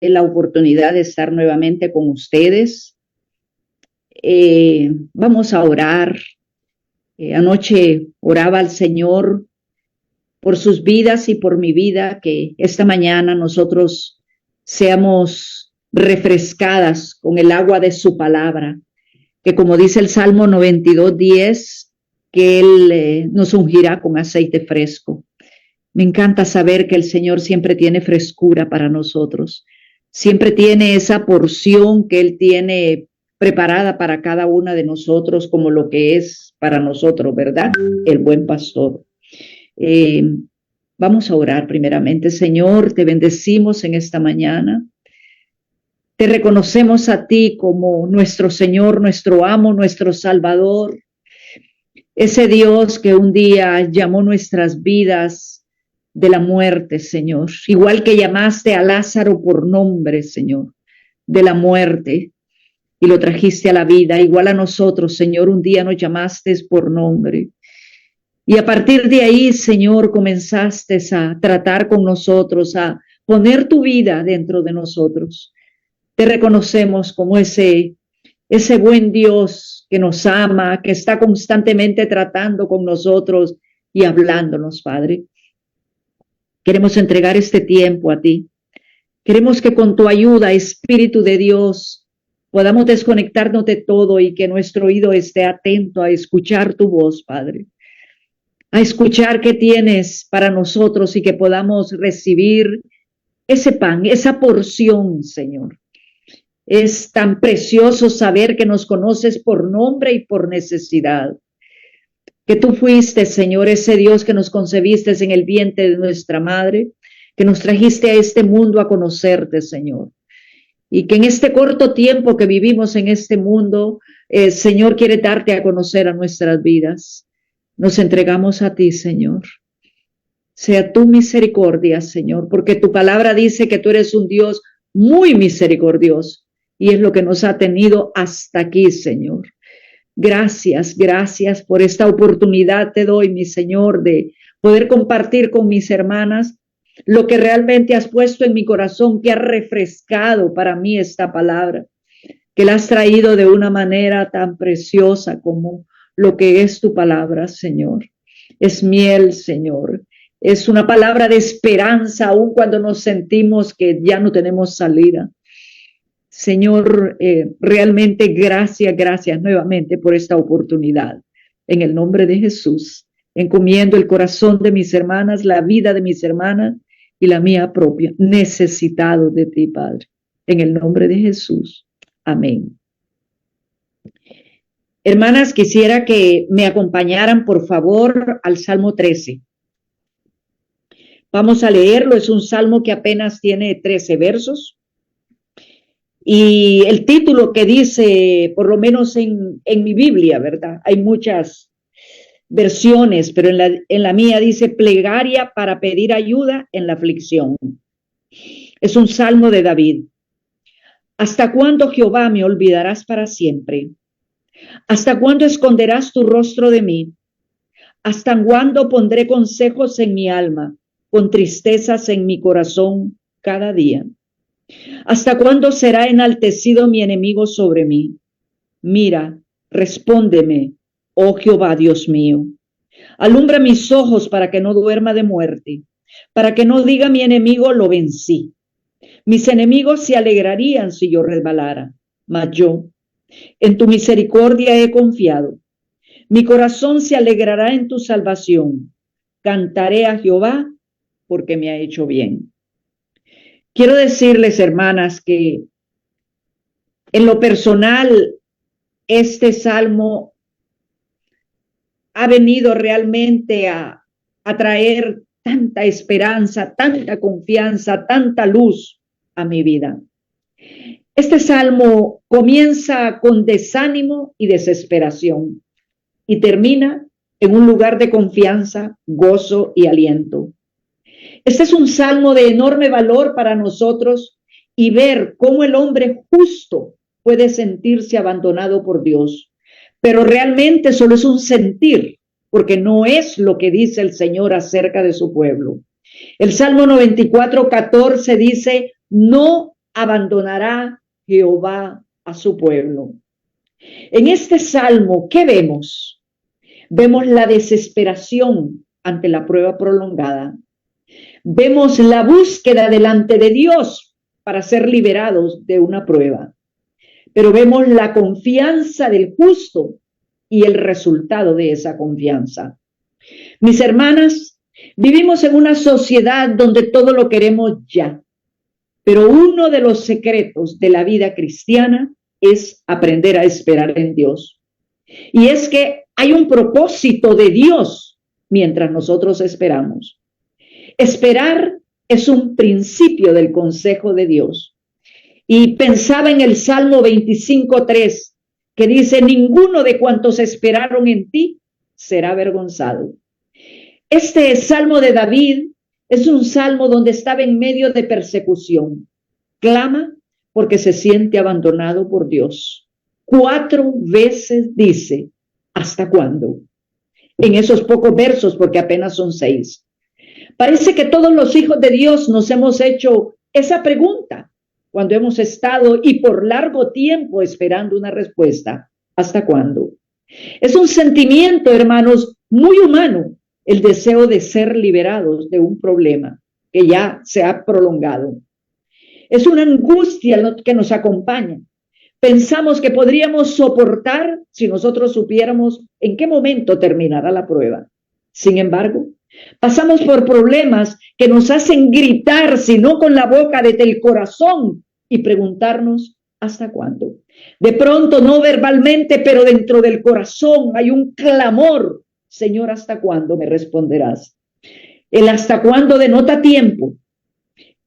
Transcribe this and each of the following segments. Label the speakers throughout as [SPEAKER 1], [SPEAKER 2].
[SPEAKER 1] la oportunidad de estar nuevamente con ustedes. Vamos a orar. Anoche oraba al Señor por sus vidas y por mi vida, que esta mañana nosotros seamos refrescadas con el agua de su palabra, que como dice el Salmo 92:10, que Él nos ungirá con aceite fresco. Me encanta saber que el Señor siempre tiene frescura para nosotros, siempre tiene esa porción que Él tiene preparada para cada una de nosotros como lo que es para nosotros, ¿verdad? El buen pastor. Vamos a orar primeramente. Señor, te bendecimos en esta mañana. Te reconocemos a ti como nuestro Señor, nuestro amo, nuestro Salvador. Ese Dios que un día llamó nuestras vidas de la muerte, Señor. Igual que llamaste a Lázaro por nombre, Señor, de la muerte, y lo trajiste a la vida. Igual a nosotros, Señor, un día nos llamaste por nombre. Y a partir de ahí, Señor, comenzaste a tratar con nosotros, a poner tu vida dentro de nosotros. Te reconocemos como ese buen Dios que nos ama, que está constantemente tratando con nosotros y hablándonos, Padre. Queremos entregar este tiempo a ti. Queremos que con tu ayuda, Espíritu de Dios, podamos desconectarnos de todo y que nuestro oído esté atento a escuchar tu voz, Padre. A escuchar qué tienes para nosotros y que podamos recibir ese pan, esa porción, Señor. Es tan precioso saber que nos conoces por nombre y por necesidad. Que tú fuiste, Señor, ese Dios que nos concebiste en el vientre de nuestra madre, que nos trajiste a este mundo a conocerte, Señor. Y que en este corto tiempo que vivimos en este mundo, Señor, quiere darte a conocer a nuestras vidas. Nos entregamos a ti, Señor. Sea tu misericordia, Señor, porque tu palabra dice que tú eres un Dios muy misericordioso y es lo que nos ha tenido hasta aquí, Señor. Gracias, gracias por esta oportunidad te doy, mi Señor, de poder compartir con mis hermanas lo que realmente has puesto en mi corazón, que ha refrescado para mí esta palabra, que la has traído de una manera tan preciosa como lo que es tu palabra, Señor. Es miel, Señor. Es una palabra de esperanza, aun cuando nos sentimos que ya no tenemos salida. Señor, realmente gracias nuevamente por esta oportunidad. En el nombre de Jesús, encomiendo el corazón de mis hermanas, la vida de mis hermanas y la mía propia, necesitado de ti, Padre. En el nombre de Jesús. Amén. Hermanas, quisiera que me acompañaran, por favor, al Salmo 13. Vamos a leerlo, es un salmo que apenas tiene 13 versos. Y el título que dice, por lo menos en mi Biblia, ¿verdad? Hay muchas versiones, pero en la mía dice plegaria para pedir ayuda en la aflicción. Es un salmo de David. ¿Hasta cuándo, Jehová, me olvidarás para siempre? ¿Hasta cuándo esconderás tu rostro de mí? ¿Hasta cuándo pondré consejos en mi alma, con tristezas en mi corazón cada día? ¿Hasta cuándo será enaltecido mi enemigo sobre mí? Mira, respóndeme, oh Jehová, Dios mío. Alumbra mis ojos para que no duerma de muerte, para que no diga mi enemigo, lo vencí. Mis enemigos se alegrarían si yo resbalara, mas yo, en tu misericordia he confiado. Mi corazón se alegrará en tu salvación. Cantaré a Jehová porque me ha hecho bien. Quiero decirles, hermanas, que en lo personal, este salmo ha venido realmente a traer tanta esperanza, tanta confianza, tanta luz a mi vida. Este salmo comienza con desánimo y desesperación y termina en un lugar de confianza, gozo y aliento. Este es un salmo de enorme valor para nosotros y ver cómo el hombre justo puede sentirse abandonado por Dios, pero realmente solo es un sentir, porque no es lo que dice el Señor acerca de su pueblo. El Salmo 94:14 dice, no abandonará Jehová a su pueblo. En este salmo, ¿qué vemos? Vemos la desesperación ante la prueba prolongada. Vemos la búsqueda delante de Dios para ser liberados de una prueba. Pero vemos la confianza del justo y el resultado de esa confianza. Mis hermanas, vivimos en una sociedad donde todo lo queremos ya. Pero uno de los secretos de la vida cristiana es aprender a esperar en Dios. Y es que hay un propósito de Dios mientras nosotros esperamos. Esperar es un principio del consejo de Dios. Y pensaba en el Salmo 25:3, que dice: ninguno de cuantos esperaron en ti será avergonzado. Este Salmo de David es un salmo donde estaba en medio de persecución. Clama porque se siente abandonado por Dios. 4 veces dice: ¿hasta cuándo? En esos pocos versos, porque apenas son 6. Parece que todos los hijos de Dios nos hemos hecho esa pregunta cuando hemos estado y por largo tiempo esperando una respuesta. ¿Hasta cuándo? Es un sentimiento, hermanos, muy humano, el deseo de ser liberados de un problema que ya se ha prolongado. Es una angustia que nos acompaña. Pensamos que podríamos soportar si nosotros supiéramos en qué momento terminará la prueba. Sin embargo, pasamos por problemas que nos hacen gritar, si no con la boca, desde el corazón, y preguntarnos: ¿hasta cuándo? De pronto, no verbalmente, pero dentro del corazón hay un clamor: Señor, ¿hasta cuándo me responderás? El hasta cuándo denota tiempo.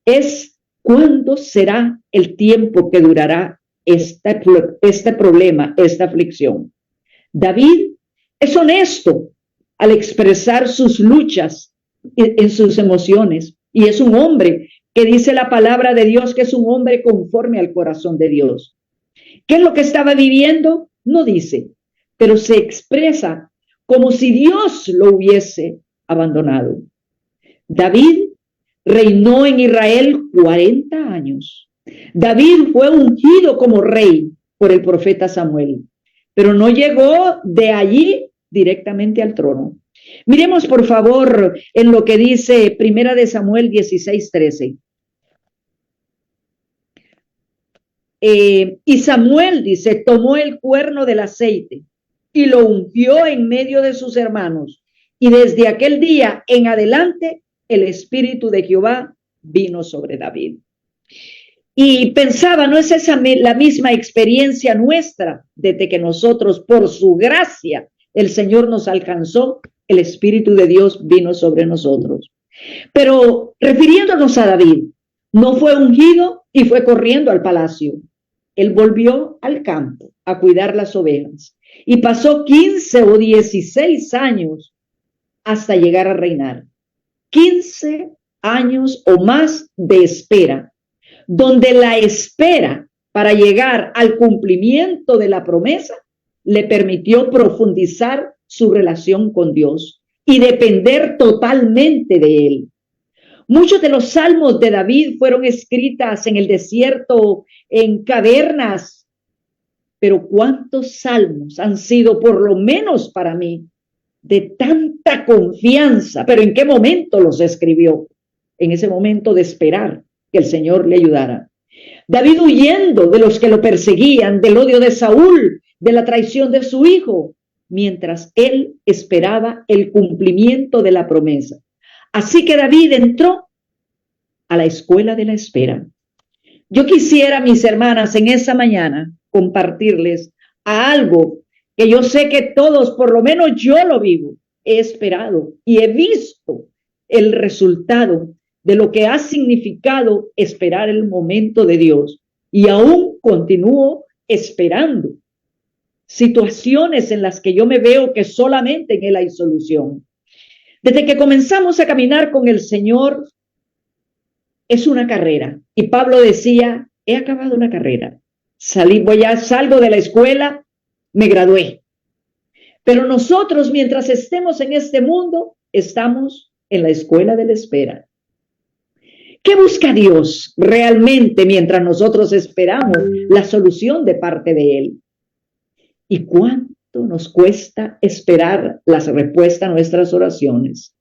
[SPEAKER 1] Es cuándo será el tiempo que durará este problema, esta aflicción. David es honesto al expresar sus luchas en sus emociones, y es un hombre que dice la palabra de Dios que es un hombre conforme al corazón de Dios. ¿Qué es lo que estaba viviendo? No dice, pero se expresa como si Dios lo hubiese abandonado. David reinó en Israel 40 años. David fue ungido como rey por el profeta Samuel, pero no llegó de allí directamente al trono. Miremos por favor en lo que dice Primera de Samuel 16:13. Y Samuel, dice, tomó el cuerno del aceite y lo ungió en medio de sus hermanos. Y desde aquel día en adelante el Espíritu de Jehová vino sobre David. Y pensaba, ¿no es esa la misma experiencia nuestra? Desde que nosotros, por su gracia, el Señor nos alcanzó, el Espíritu de Dios vino sobre nosotros. Pero refiriéndonos a David, no fue ungido y fue corriendo al palacio. Él volvió al campo a cuidar las ovejas y pasó 15 o 16 años hasta llegar a reinar. 15 años o más de espera, donde la espera para llegar al cumplimiento de la promesa le permitió profundizar su relación con Dios y depender totalmente de Él. Muchos de los salmos de David fueron escritas en el desierto, en cavernas, pero ¿cuántos salmos han sido, por lo menos para mí, de tanta confianza? ¿Pero en qué momento los escribió? En ese momento de esperar que el Señor le ayudara. David huyendo de los que lo perseguían, del odio de Saúl, de la traición de su hijo, mientras él esperaba el cumplimiento de la promesa. Así que David entró a la escuela de la espera. Yo quisiera, mis hermanas, en esa mañana compartirles algo que yo sé que todos, por lo menos yo lo vivo, he esperado y he visto el resultado de lo que ha significado esperar el momento de Dios, y aún continúo esperando situaciones en las que yo me veo que solamente en Él hay solución. Desde que comenzamos a caminar con el Señor, es una carrera. Y Pablo decía, he acabado la carrera. Salgo de la escuela, me gradué. Pero nosotros, mientras estemos en este mundo, estamos en la escuela de la espera. ¿Qué busca Dios realmente mientras nosotros esperamos la solución de parte de Él? ¿Y cuánto nos cuesta esperar las respuestas a nuestras oraciones?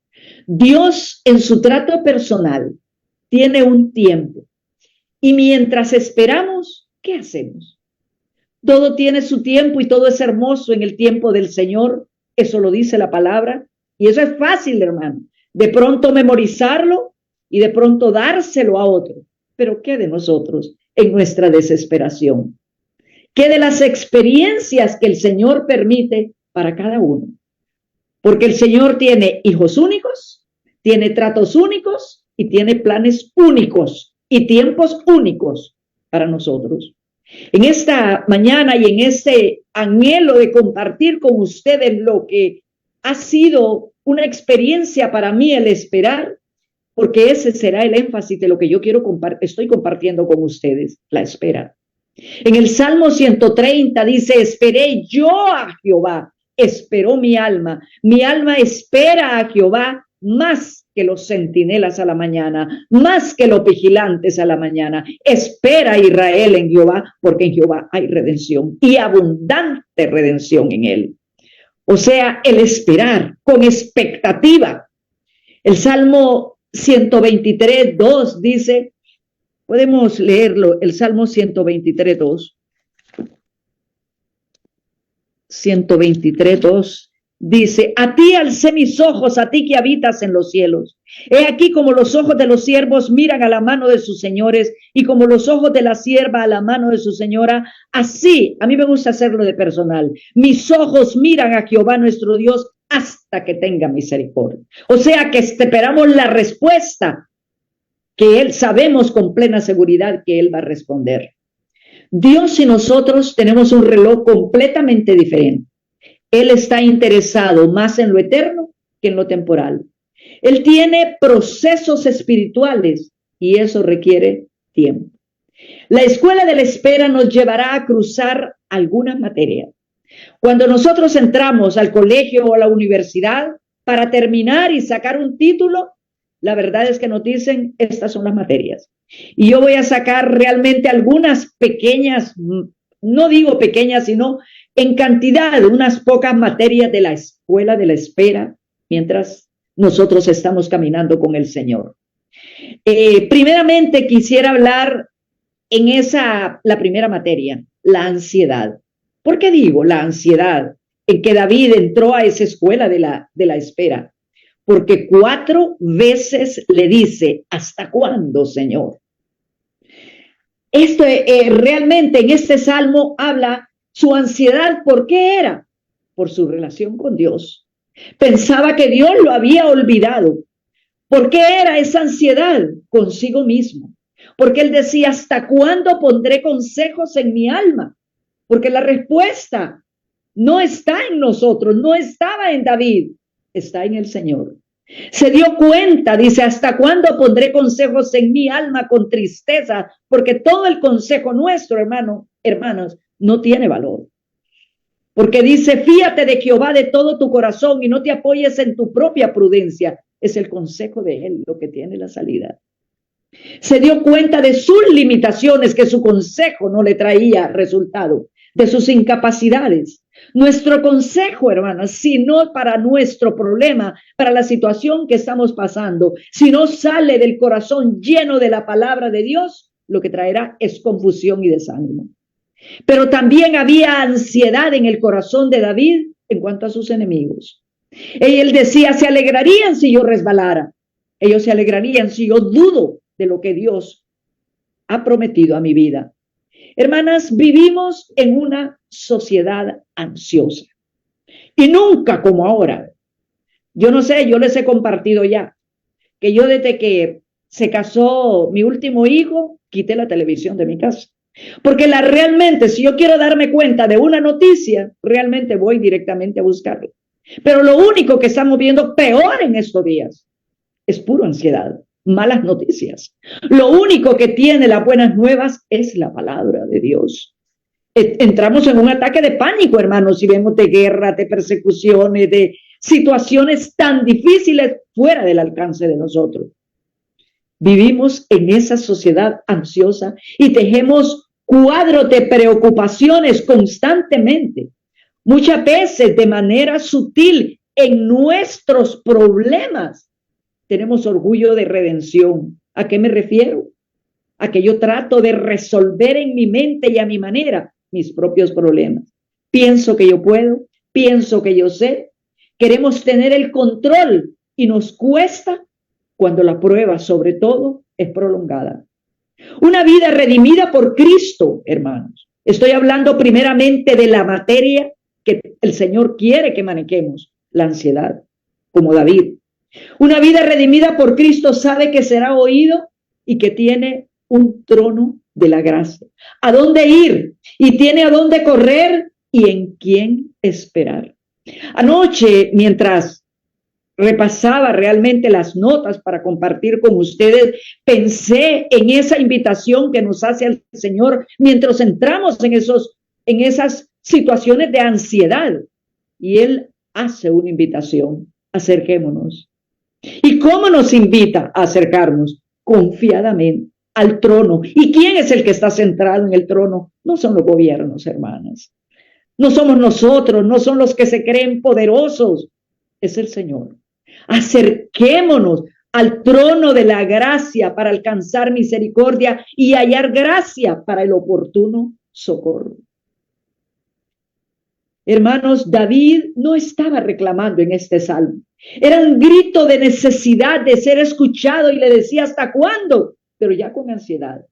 [SPEAKER 1] Dios en su trato personal tiene un tiempo. Y mientras esperamos, ¿qué hacemos? Todo tiene su tiempo y todo es hermoso en el tiempo del Señor. Eso lo dice la palabra. Y eso es fácil, hermano. De pronto memorizarlo y de pronto dárselo a otro. Pero ¿qué de nosotros en nuestra desesperación? ¿Qué de las experiencias que el Señor permite para cada uno? Porque el Señor tiene hijos únicos, tiene tratos únicos y tiene planes únicos y tiempos únicos para nosotros. En esta mañana y en este anhelo de compartir con ustedes lo que ha sido una experiencia para mí el esperar, porque ese será el énfasis de lo que yo estoy compartiendo con ustedes, la espera. En el Salmo 130 dice, esperé yo a Jehová, esperó mi alma espera a Jehová más que los centinelas a la mañana, más que los vigilantes a la mañana. Espera Israel en Jehová, porque en Jehová hay redención y abundante redención en él. O sea, el esperar con expectativa. El Salmo 123:2 dice, podemos leerlo, el Salmo 123:2. 123:2 dice, a ti alcé mis ojos, a ti que habitas en los cielos. He aquí como los ojos de los siervos miran a la mano de sus señores y como los ojos de la sierva a la mano de su señora, así, a mí me gusta hacerlo de personal, mis ojos miran a Jehová nuestro Dios hasta que tenga misericordia. O sea que esperamos la respuesta que Él sabemos con plena seguridad que Él va a responder. Dios y nosotros tenemos un reloj completamente diferente. Él está interesado más en lo eterno que en lo temporal. Él tiene procesos espirituales y eso requiere tiempo. La escuela de la espera nos llevará a cruzar algunas materias. Cuando nosotros entramos al colegio o a la universidad para terminar y sacar un título, la verdad es que nos dicen, estas son las materias. Y yo voy a sacar realmente algunas pequeñas, no digo pequeñas, sino en cantidad, unas pocas materias de la escuela de la espera, mientras nosotros estamos caminando con el Señor. Primeramente quisiera hablar en la primera materia, la ansiedad. ¿Por qué digo la ansiedad en que David entró a esa escuela de la espera? Porque 4 veces le dice, ¿hasta cuándo, Señor? Esto realmente en este salmo habla su ansiedad. ¿Por qué era? Por su relación con Dios. Pensaba que Dios lo había olvidado. ¿Por qué era esa ansiedad? Consigo mismo. Porque él decía, ¿hasta cuándo pondré consejos en mi alma? Porque la respuesta no está en nosotros, no estaba en David, está en el Señor. Se dio cuenta, dice, ¿hasta cuándo pondré consejos en mi alma con tristeza? Porque todo el consejo nuestro, hermanos, no tiene valor. Porque dice, fíate de Jehová de todo tu corazón y no te apoyes en tu propia prudencia. Es el consejo de él lo que tiene la salida. Se dio cuenta de sus limitaciones, que su consejo no le traía resultado, de sus incapacidades. Nuestro consejo, hermanos, si no para nuestro problema, para la situación que estamos pasando, si no sale del corazón lleno de la palabra de Dios, lo que traerá es confusión y desánimo. Pero también había ansiedad en el corazón de David en cuanto a sus enemigos. Y él decía, se alegrarían si yo resbalara. Ellos se alegrarían si yo dudo de lo que Dios ha prometido a mi vida. Hermanas, vivimos en una sociedad ansiosa y nunca como ahora. Yo no sé, yo les he compartido ya que yo desde que se casó mi último hijo, quité la televisión de mi casa. Porque realmente, si yo quiero darme cuenta de una noticia, realmente voy directamente a buscarla. Pero lo único que estamos viendo peor en estos días es pura ansiedad. Malas noticias. Lo único que tiene las buenas nuevas es la palabra de Dios. Entramos en un ataque de pánico, hermanos, si vemos de guerra, de persecuciones, de situaciones tan difíciles fuera del alcance de nosotros. Vivimos en esa sociedad ansiosa y tejemos cuadros de preocupaciones constantemente, muchas veces de manera sutil en nuestros problemas. Tenemos orgullo de redención. ¿A qué me refiero? A que yo trato de resolver en mi mente y a mi manera mis propios problemas. Pienso que yo puedo, pienso que yo sé. Queremos tener el control y nos cuesta cuando la prueba, sobre todo, es prolongada. Una vida redimida por Cristo, hermanos. Estoy hablando primeramente de la materia que el Señor quiere que manejemos, la ansiedad, como David. Una vida redimida por Cristo sabe que será oído y que tiene un trono de la gracia. ¿A dónde ir? Y tiene a dónde correr y en quién esperar. Anoche, mientras repasaba realmente las notas para compartir con ustedes, pensé en esa invitación que nos hace el Señor mientras entramos en esas situaciones de ansiedad. Y Él hace una invitación: acerquémonos. ¿Y cómo nos invita a acercarnos? Confiadamente al trono. ¿Y quién es el que está centrado en el trono? No son los gobiernos, hermanas. No somos nosotros, no son los que se creen poderosos. Es el Señor. Acerquémonos al trono de la gracia para alcanzar misericordia y hallar gracia para el oportuno socorro. Hermanos, David no estaba reclamando en este salmo. Era un grito de necesidad de ser escuchado y le decía: ¿hasta cuándo? Pero ya con ansiedad.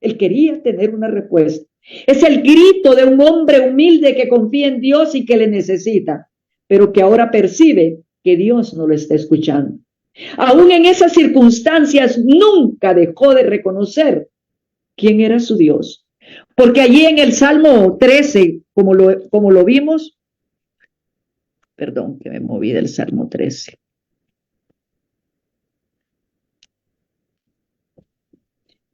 [SPEAKER 1] Él quería tener una respuesta. Es el grito de un hombre humilde que confía en Dios y que le necesita, pero que ahora percibe que Dios no lo está escuchando. Aún en esas circunstancias nunca dejó de reconocer quién era su Dios. Porque allí en el Salmo 13, como lo vimos, perdón que me moví del Salmo 13.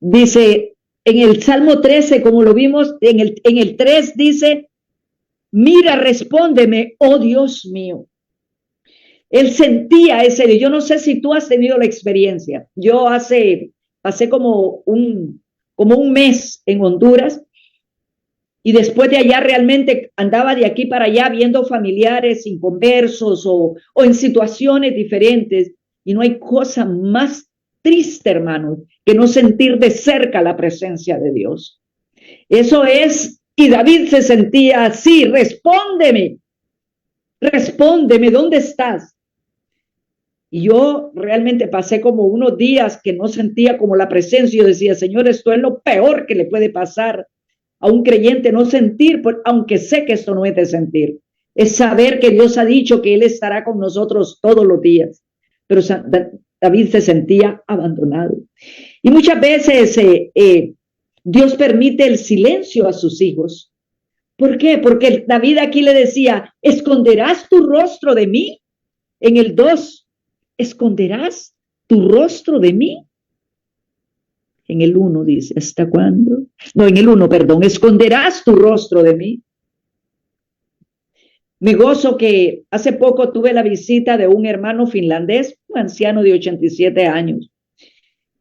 [SPEAKER 1] Dice, en el Salmo 13, como lo vimos, en el 3 dice: mira, respóndeme, oh Dios mío. Él sentía ese, yo no sé si tú has tenido la experiencia. Yo pasé como un mes en Honduras y después de allá realmente andaba de aquí para allá viendo familiares inconversos o en situaciones diferentes, y no hay cosa más triste, hermano, que no sentir de cerca la presencia de Dios. Eso es, y David se sentía así: respóndeme, ¿dónde estás? Y yo realmente pasé como unos días que no sentía como la presencia. Yo decía: Señor, esto es lo peor que le puede pasar a un creyente, no sentir, aunque sé que esto no es de sentir. Es saber que Dios ha dicho que Él estará con nosotros todos los días. Pero David se sentía abandonado. Y muchas veces Dios permite el silencio a sus hijos. ¿Por qué? Porque David aquí le decía: ¿esconderás tu rostro de mí? En el 2, ¿esconderás tu rostro de mí? En el 1 dice: ¿hasta cuándo? No, en el 1, perdón, ¿esconderás tu rostro de mí? Me gozo que hace poco tuve la visita de un hermano finlandés, un anciano de 87 años,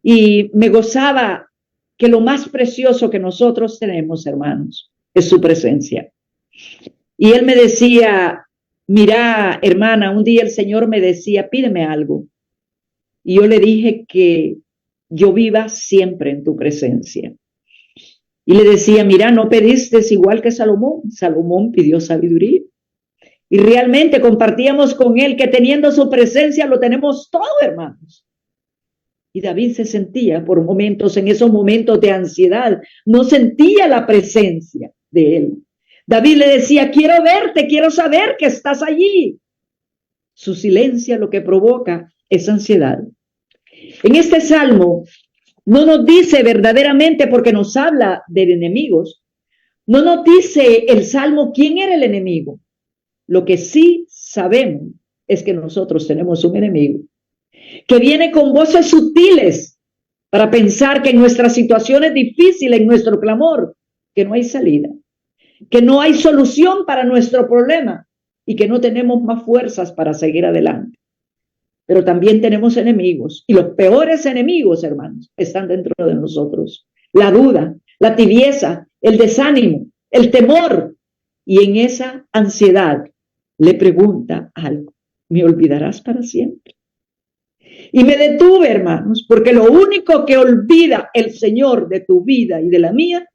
[SPEAKER 1] y me gozaba que lo más precioso que nosotros tenemos, hermanos, es su presencia. Y él me decía: mira, hermana, un día el Señor me decía: pídeme algo. Y yo le dije que yo viva siempre en tu presencia. Y le decía: mira, no pediste igual que Salomón. Salomón pidió sabiduría. Y realmente compartíamos con él que teniendo su presencia lo tenemos todo, hermanos. Y David se sentía por momentos, en esos momentos de ansiedad, no sentía la presencia de él. David le decía: quiero verte, quiero saber que estás allí. Su silencio lo que provoca es ansiedad. En este salmo no nos dice verdaderamente, porque nos habla de enemigos, no nos dice el salmo quién era el enemigo. Lo que sí sabemos es que nosotros tenemos un enemigo que viene con voces sutiles para pensar que en nuestras situaciones difíciles, en nuestro clamor, que no hay salida, que no hay solución para nuestro problema y que no tenemos más fuerzas para seguir adelante. pero también tenemos enemigos. Y los peores enemigos, hermanos, están dentro de nosotros. La duda, la tibieza, el desánimo, el temor. Y en esa ansiedad le pregunta algo: ¿me olvidarás para siempre? Y me detuve, hermanos, porque lo único que olvida el Señor de tu vida y de la mía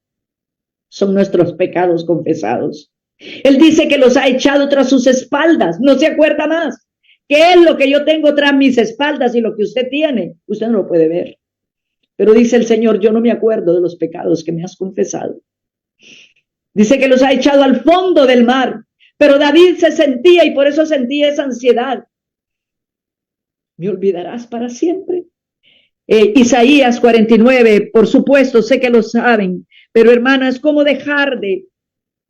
[SPEAKER 1] son nuestros pecados confesados. Él dice que los ha echado tras sus espaldas, no se acuerda más. ¿Qué es lo que yo tengo tras mis espaldas y lo que usted tiene? Usted no lo puede ver. Pero dice el Señor: yo no me acuerdo de los pecados que me has confesado. Dice que los ha echado al fondo del mar. Pero David se sentía, y por eso sentía esa ansiedad: ¿me olvidarás para siempre? Isaías 49, por supuesto, sé que lo saben, pero hermana, es como dejar de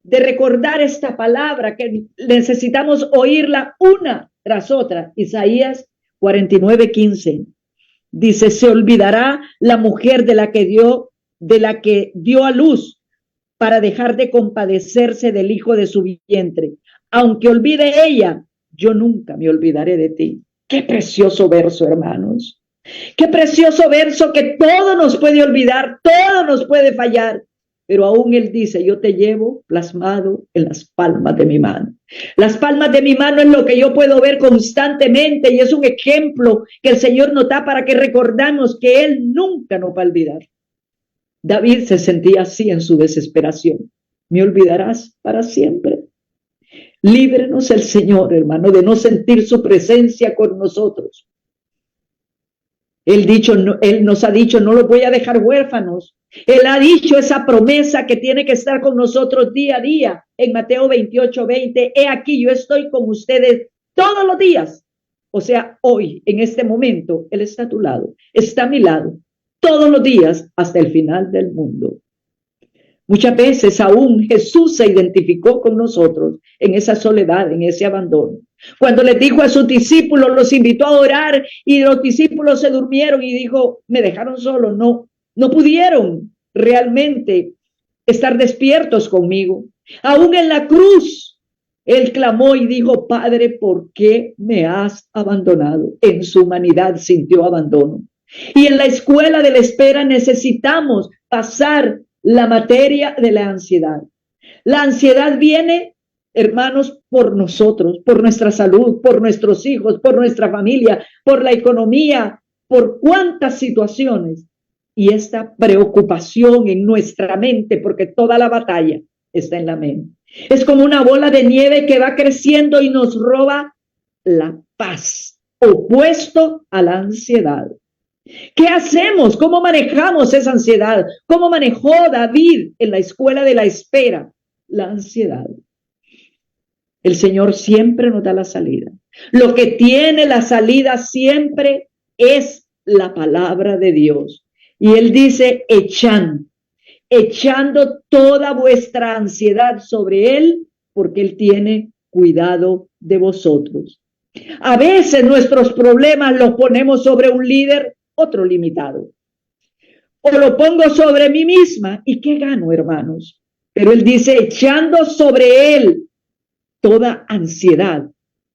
[SPEAKER 1] recordar esta palabra, que necesitamos oírla una tras otra. Isaías 49:15 dice: se olvidará la mujer de la que dio a luz, para dejar de compadecerse del hijo de su vientre. Aunque olvide ella, yo nunca me olvidaré de ti. Qué precioso verso, hermanos. Qué precioso verso, que todo nos puede olvidar, todo nos puede fallar, pero aún Él dice: yo te llevo plasmado en las palmas de mi mano. Las palmas de mi mano es lo que yo puedo ver constantemente, y es un ejemplo que el Señor nos da para que recordamos que Él nunca nos va a olvidar. David se sentía así en su desesperación: ¿me olvidarás para siempre? Líbrenos el Señor, hermano, de no sentir su presencia con nosotros. Él nos ha dicho: no los voy a dejar huérfanos. Él ha dicho esa promesa que tiene que estar con nosotros día a día. En Mateo 28:20, he aquí, yo estoy con ustedes todos los días. O sea, hoy, en este momento, Él está a tu lado, está a mi lado, todos los días, hasta el final del mundo. Muchas veces aún Jesús se identificó con nosotros en esa soledad, en ese abandono. Cuando les dijo a sus discípulos, los invitó a orar, y los discípulos se durmieron y dijo: me dejaron solo. No pudieron realmente estar despiertos conmigo. Aún en la cruz, Él clamó y dijo: Padre, ¿por qué me has abandonado? En su humanidad sintió abandono. Y en la escuela de la espera necesitamos pasar la materia de la ansiedad. La ansiedad viene, hermanos, por nosotros, por nuestra salud, por nuestros hijos, por nuestra familia, por la economía, por cuántas situaciones. Y esta preocupación en nuestra mente, porque toda la batalla está en la mente. Es como una bola de nieve que va creciendo y nos roba la paz, opuesto a la ansiedad. ¿Qué hacemos? ¿Cómo manejamos esa ansiedad? ¿Cómo manejó David en la escuela de la espera la ansiedad? El Señor siempre nos da la salida. Lo que tiene la salida siempre es la palabra de Dios. Y Él dice: echando toda vuestra ansiedad sobre Él, porque Él tiene cuidado de vosotros. A veces nuestros problemas los ponemos sobre un líder, otro limitado. O lo pongo sobre mí misma, ¿y qué gano, hermanos? Pero Él dice: echando sobre Él toda ansiedad,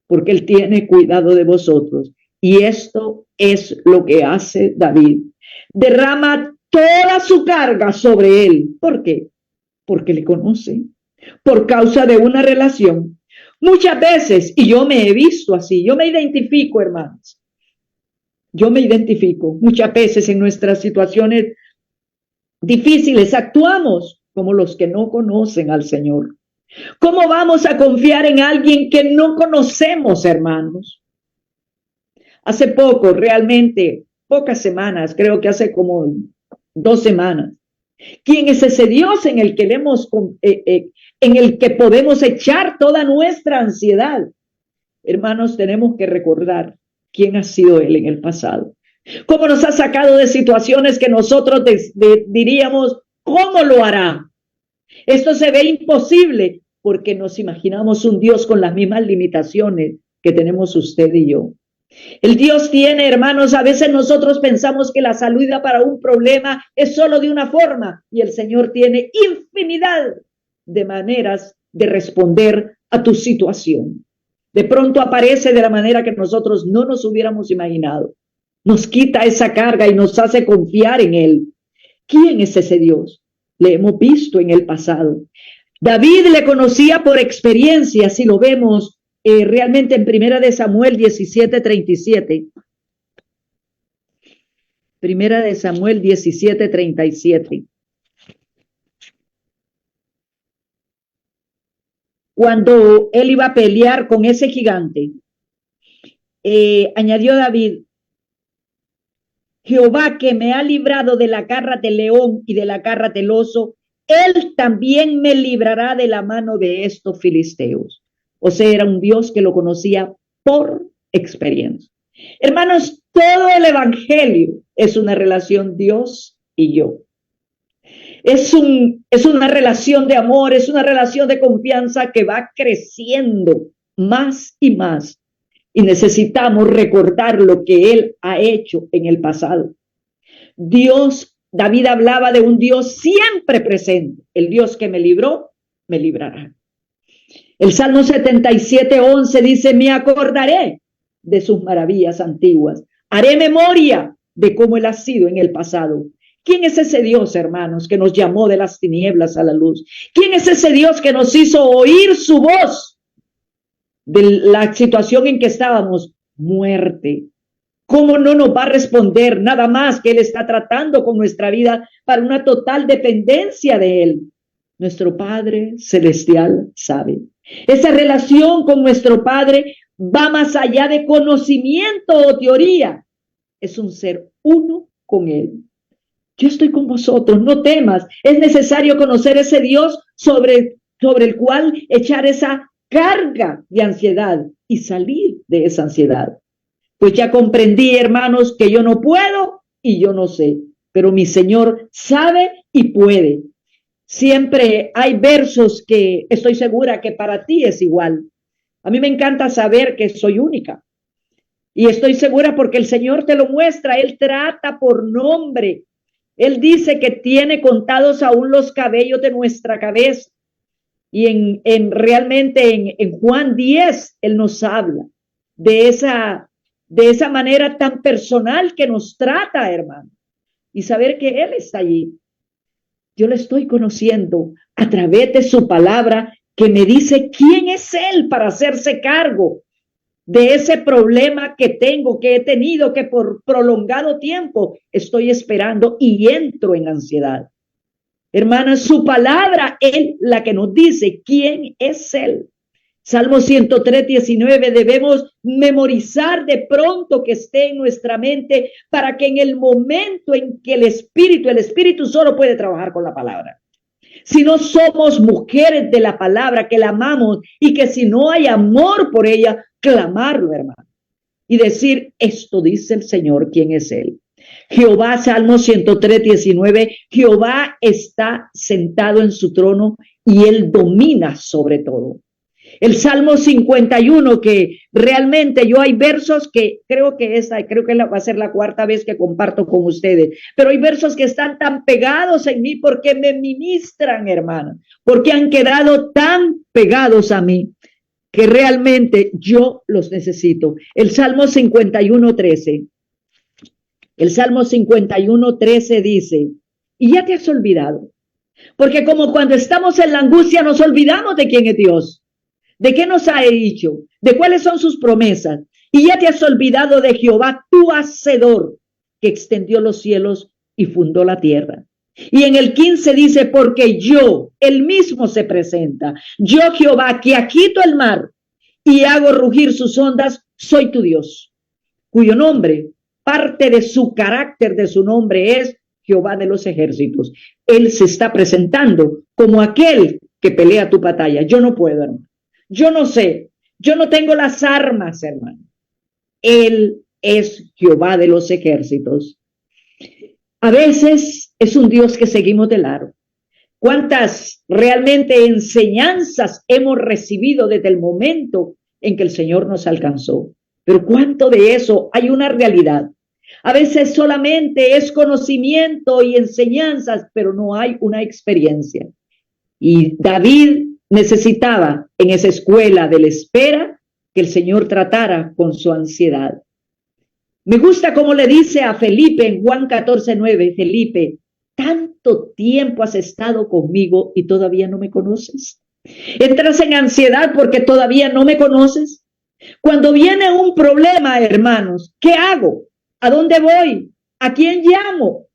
[SPEAKER 1] porque Él tiene cuidado de vosotros. Y esto es lo que hace David. Derrama toda su carga sobre Él. ¿Por qué? Porque le conoce, por causa de una relación. Muchas veces, y yo me he visto así, yo me identifico, hermanos. Yo me identifico. Muchas veces en nuestras situaciones difíciles actuamos como los que no conocen al Señor. ¿Cómo vamos a confiar en alguien que no conocemos, hermanos? Hace poco, realmente, pocas semanas, creo que hace como 2 semanas, ¿quién es ese Dios en el que en el que podemos echar toda nuestra ansiedad? Hermanos, tenemos que recordar quién ha sido Él en el pasado. Cómo nos ha sacado de situaciones que nosotros diríamos: ¿cómo lo hará? Esto se ve imposible, porque nos imaginamos un Dios con las mismas limitaciones que tenemos usted y yo. El Dios tiene, hermanos, a veces nosotros pensamos que la salida para un problema es solo de una forma, y el Señor tiene infinidad de maneras de responder a tu situación. De pronto aparece de la manera que nosotros no nos hubiéramos imaginado. Nos quita esa carga y nos hace confiar en Él. ¿Quién es ese Dios? Le hemos visto en el pasado. David le conocía por experiencia, si lo vemos realmente en Primera de Samuel 17:37. Primera de Samuel 17:37. Cuando él iba a pelear con ese gigante, añadió David: Jehová, que me ha librado de la garra del león y de la garra del oso, él también me librará de la mano de estos filisteos. O sea, era un Dios que lo conocía por experiencia. Hermanos, todo el evangelio es una relación Dios y yo. Es una relación de amor, es una relación de confianza que va creciendo más y más. Y necesitamos recordar lo que Él ha hecho en el pasado. David hablaba de un Dios siempre presente. El Dios que me libró, me librará. El Salmo 77:11 dice: me acordaré de sus maravillas antiguas. Haré memoria de cómo Él ha sido en el pasado. ¿Quién es ese Dios, hermanos, que nos llamó de las tinieblas a la luz? ¿Quién es ese Dios que nos hizo oír su voz de la situación en que estábamos? Muerte. ¿Cómo no nos va a responder nada más que Él está tratando con nuestra vida para una total dependencia de Él? Nuestro Padre Celestial sabe. Esa relación con nuestro Padre va más allá de conocimiento o teoría. Es un ser uno con Él. Yo estoy con vosotros, no temas. Es necesario conocer ese Dios sobre el cual echar esa carga de ansiedad y salir de esa ansiedad. Pues ya comprendí, hermanos, que yo no puedo y yo no sé, pero mi Señor sabe y puede. Siempre hay versos que estoy segura que para ti es igual. A mí me encanta saber que soy única. Y estoy segura porque el Señor te lo muestra. Él trata por nombre. Él dice que tiene contados aún los cabellos de nuestra cabeza. Y realmente en Juan 10, Él nos habla de esa manera tan personal que nos trata, hermano. Y saber que Él está allí. Yo le estoy conociendo a través de su palabra que me dice quién es Él para hacerse cargo de ese problema que tengo, que he tenido, que por prolongado tiempo estoy esperando y entro en ansiedad. Hermanos, su palabra es la que nos dice quién es Él. Salmo 103:19, debemos memorizar de pronto que esté en nuestra mente para que en el momento en que el Espíritu solo puede trabajar con la palabra. Si no somos mujeres de la palabra, que la amamos y que si no hay amor por ella, clamarlo, hermano. Y decir, esto dice el Señor, ¿quién es Él? Jehová, Salmo 103:19, Jehová está sentado en su trono y Él domina sobre todo. El Salmo 51, que realmente yo hay versos que creo que va a ser la cuarta vez que comparto con ustedes, pero hay versos que están tan pegados en mí porque me ministran, hermano, porque han quedado tan pegados a mí que realmente yo los necesito. El Salmo 51:13. El Salmo 51:13 dice, y ya te has olvidado, porque como cuando estamos en la angustia nos olvidamos de quién es Dios. ¿De qué nos ha dicho? ¿De cuáles son sus promesas? Y ya te has olvidado de Jehová, tu hacedor, que extendió los cielos y fundó la tierra. Y en el 15 dice, porque yo, él mismo se presenta, yo Jehová, que agito el mar y hago rugir sus ondas, soy tu Dios, cuyo nombre, parte de su carácter, de su nombre es Jehová de los ejércitos. Él se está presentando como aquel que pelea tu batalla. Yo no puedo, hermano. Yo no sé, yo no tengo las armas, hermano. Él es Jehová de los ejércitos. A veces es un Dios que seguimos de largo. ¿Cuántas realmente enseñanzas hemos recibido desde el momento en que el Señor nos alcanzó? Pero ¿cuánto de eso hay una realidad? A veces solamente es conocimiento y enseñanzas, pero no hay una experiencia. Y David necesitaba en esa escuela de la espera que el Señor tratara con su ansiedad. Me gusta cómo le dice a Felipe en Juan 14:9, Felipe, tanto tiempo has estado conmigo y todavía no me conoces. Entras en ansiedad porque todavía no me conoces. Cuando viene un problema, hermanos, ¿qué hago? ¿A dónde voy? ¿A quién llamo?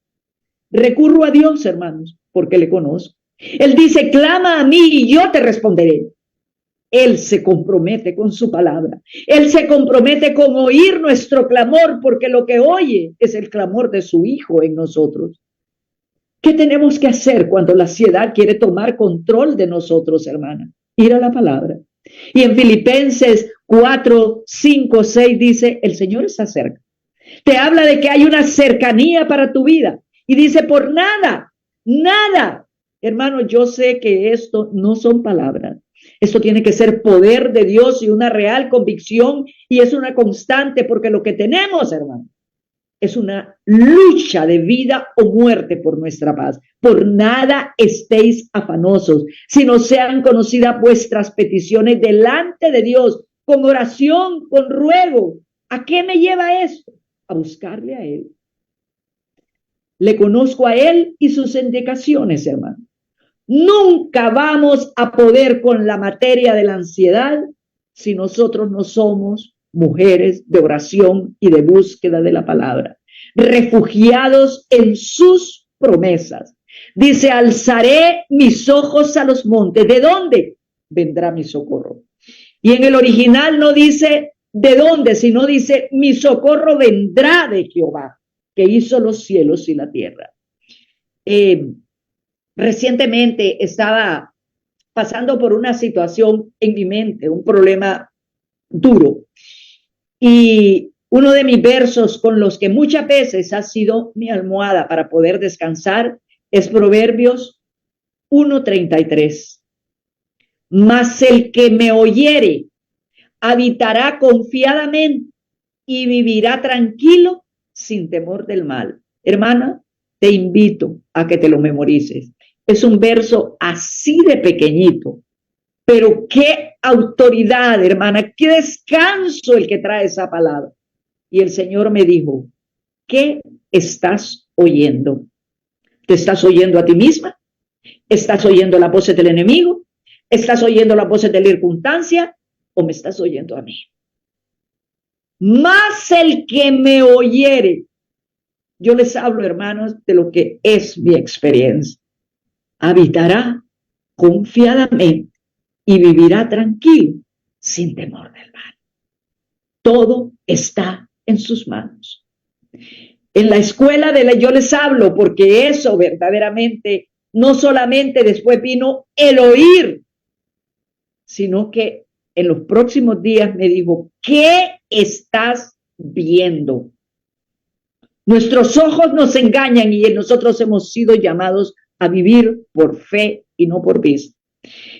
[SPEAKER 1] Recurro a Dios, hermanos, porque le conozco. Él dice, clama a mí y yo te responderé. Él se compromete con su palabra. Él se compromete con oír nuestro clamor, porque lo que oye es el clamor de su Hijo en nosotros. ¿Qué tenemos que hacer cuando la ansiedad quiere tomar control de nosotros, hermana? Ir a la palabra. Y en Filipenses 4:5-6 dice, el Señor está cerca. Te habla de que hay una cercanía para tu vida. Y dice, por nada, nada. Hermano, yo sé que esto no son palabras. Esto tiene que ser poder de Dios y una real convicción, y es una constante, porque lo que tenemos, hermano, es una lucha de vida o muerte por nuestra paz. Por nada estéis afanosos, sino sean conocidas vuestras peticiones delante de Dios, con oración, con ruego. ¿A qué me lleva esto? A buscarle a Él. Le conozco a Él y sus indicaciones, hermano. Nunca vamos a poder con la materia de la ansiedad si nosotros no somos mujeres de oración y de búsqueda de la palabra, refugiados en sus promesas. Dice, alzaré mis ojos a los montes. ¿De dónde vendrá mi socorro? Y en el original no dice de dónde, sino dice, mi socorro vendrá de Jehová, que hizo los cielos y la tierra. Recientemente estaba pasando por una situación en mi mente, un problema duro. Y uno de mis versos con los que muchas veces ha sido mi almohada para poder descansar es Proverbios 1:33. Mas el que me oyere habitará confiadamente y vivirá tranquilo sin temor del mal. Hermana, te invito a que te lo memorices. Es un verso así de pequeñito, pero qué autoridad, hermana, qué descanso el que trae esa palabra. Y el Señor me dijo, ¿qué estás oyendo? ¿Te estás oyendo a ti misma? ¿Estás oyendo las voces del enemigo? ¿Estás oyendo las voces de la circunstancia? ¿O me estás oyendo a mí? Más el que me oyere. Yo les hablo, hermanos, de lo que es mi experiencia. Habitará confiadamente y vivirá tranquilo, sin temor del mal. Todo está en sus manos. En la escuela yo les hablo, porque eso verdaderamente, no solamente después vino el oír, sino que en los próximos días me dijo, ¿qué estás viendo? Nuestros ojos nos engañan y nosotros hemos sido llamados a vivir por fe y no por vista.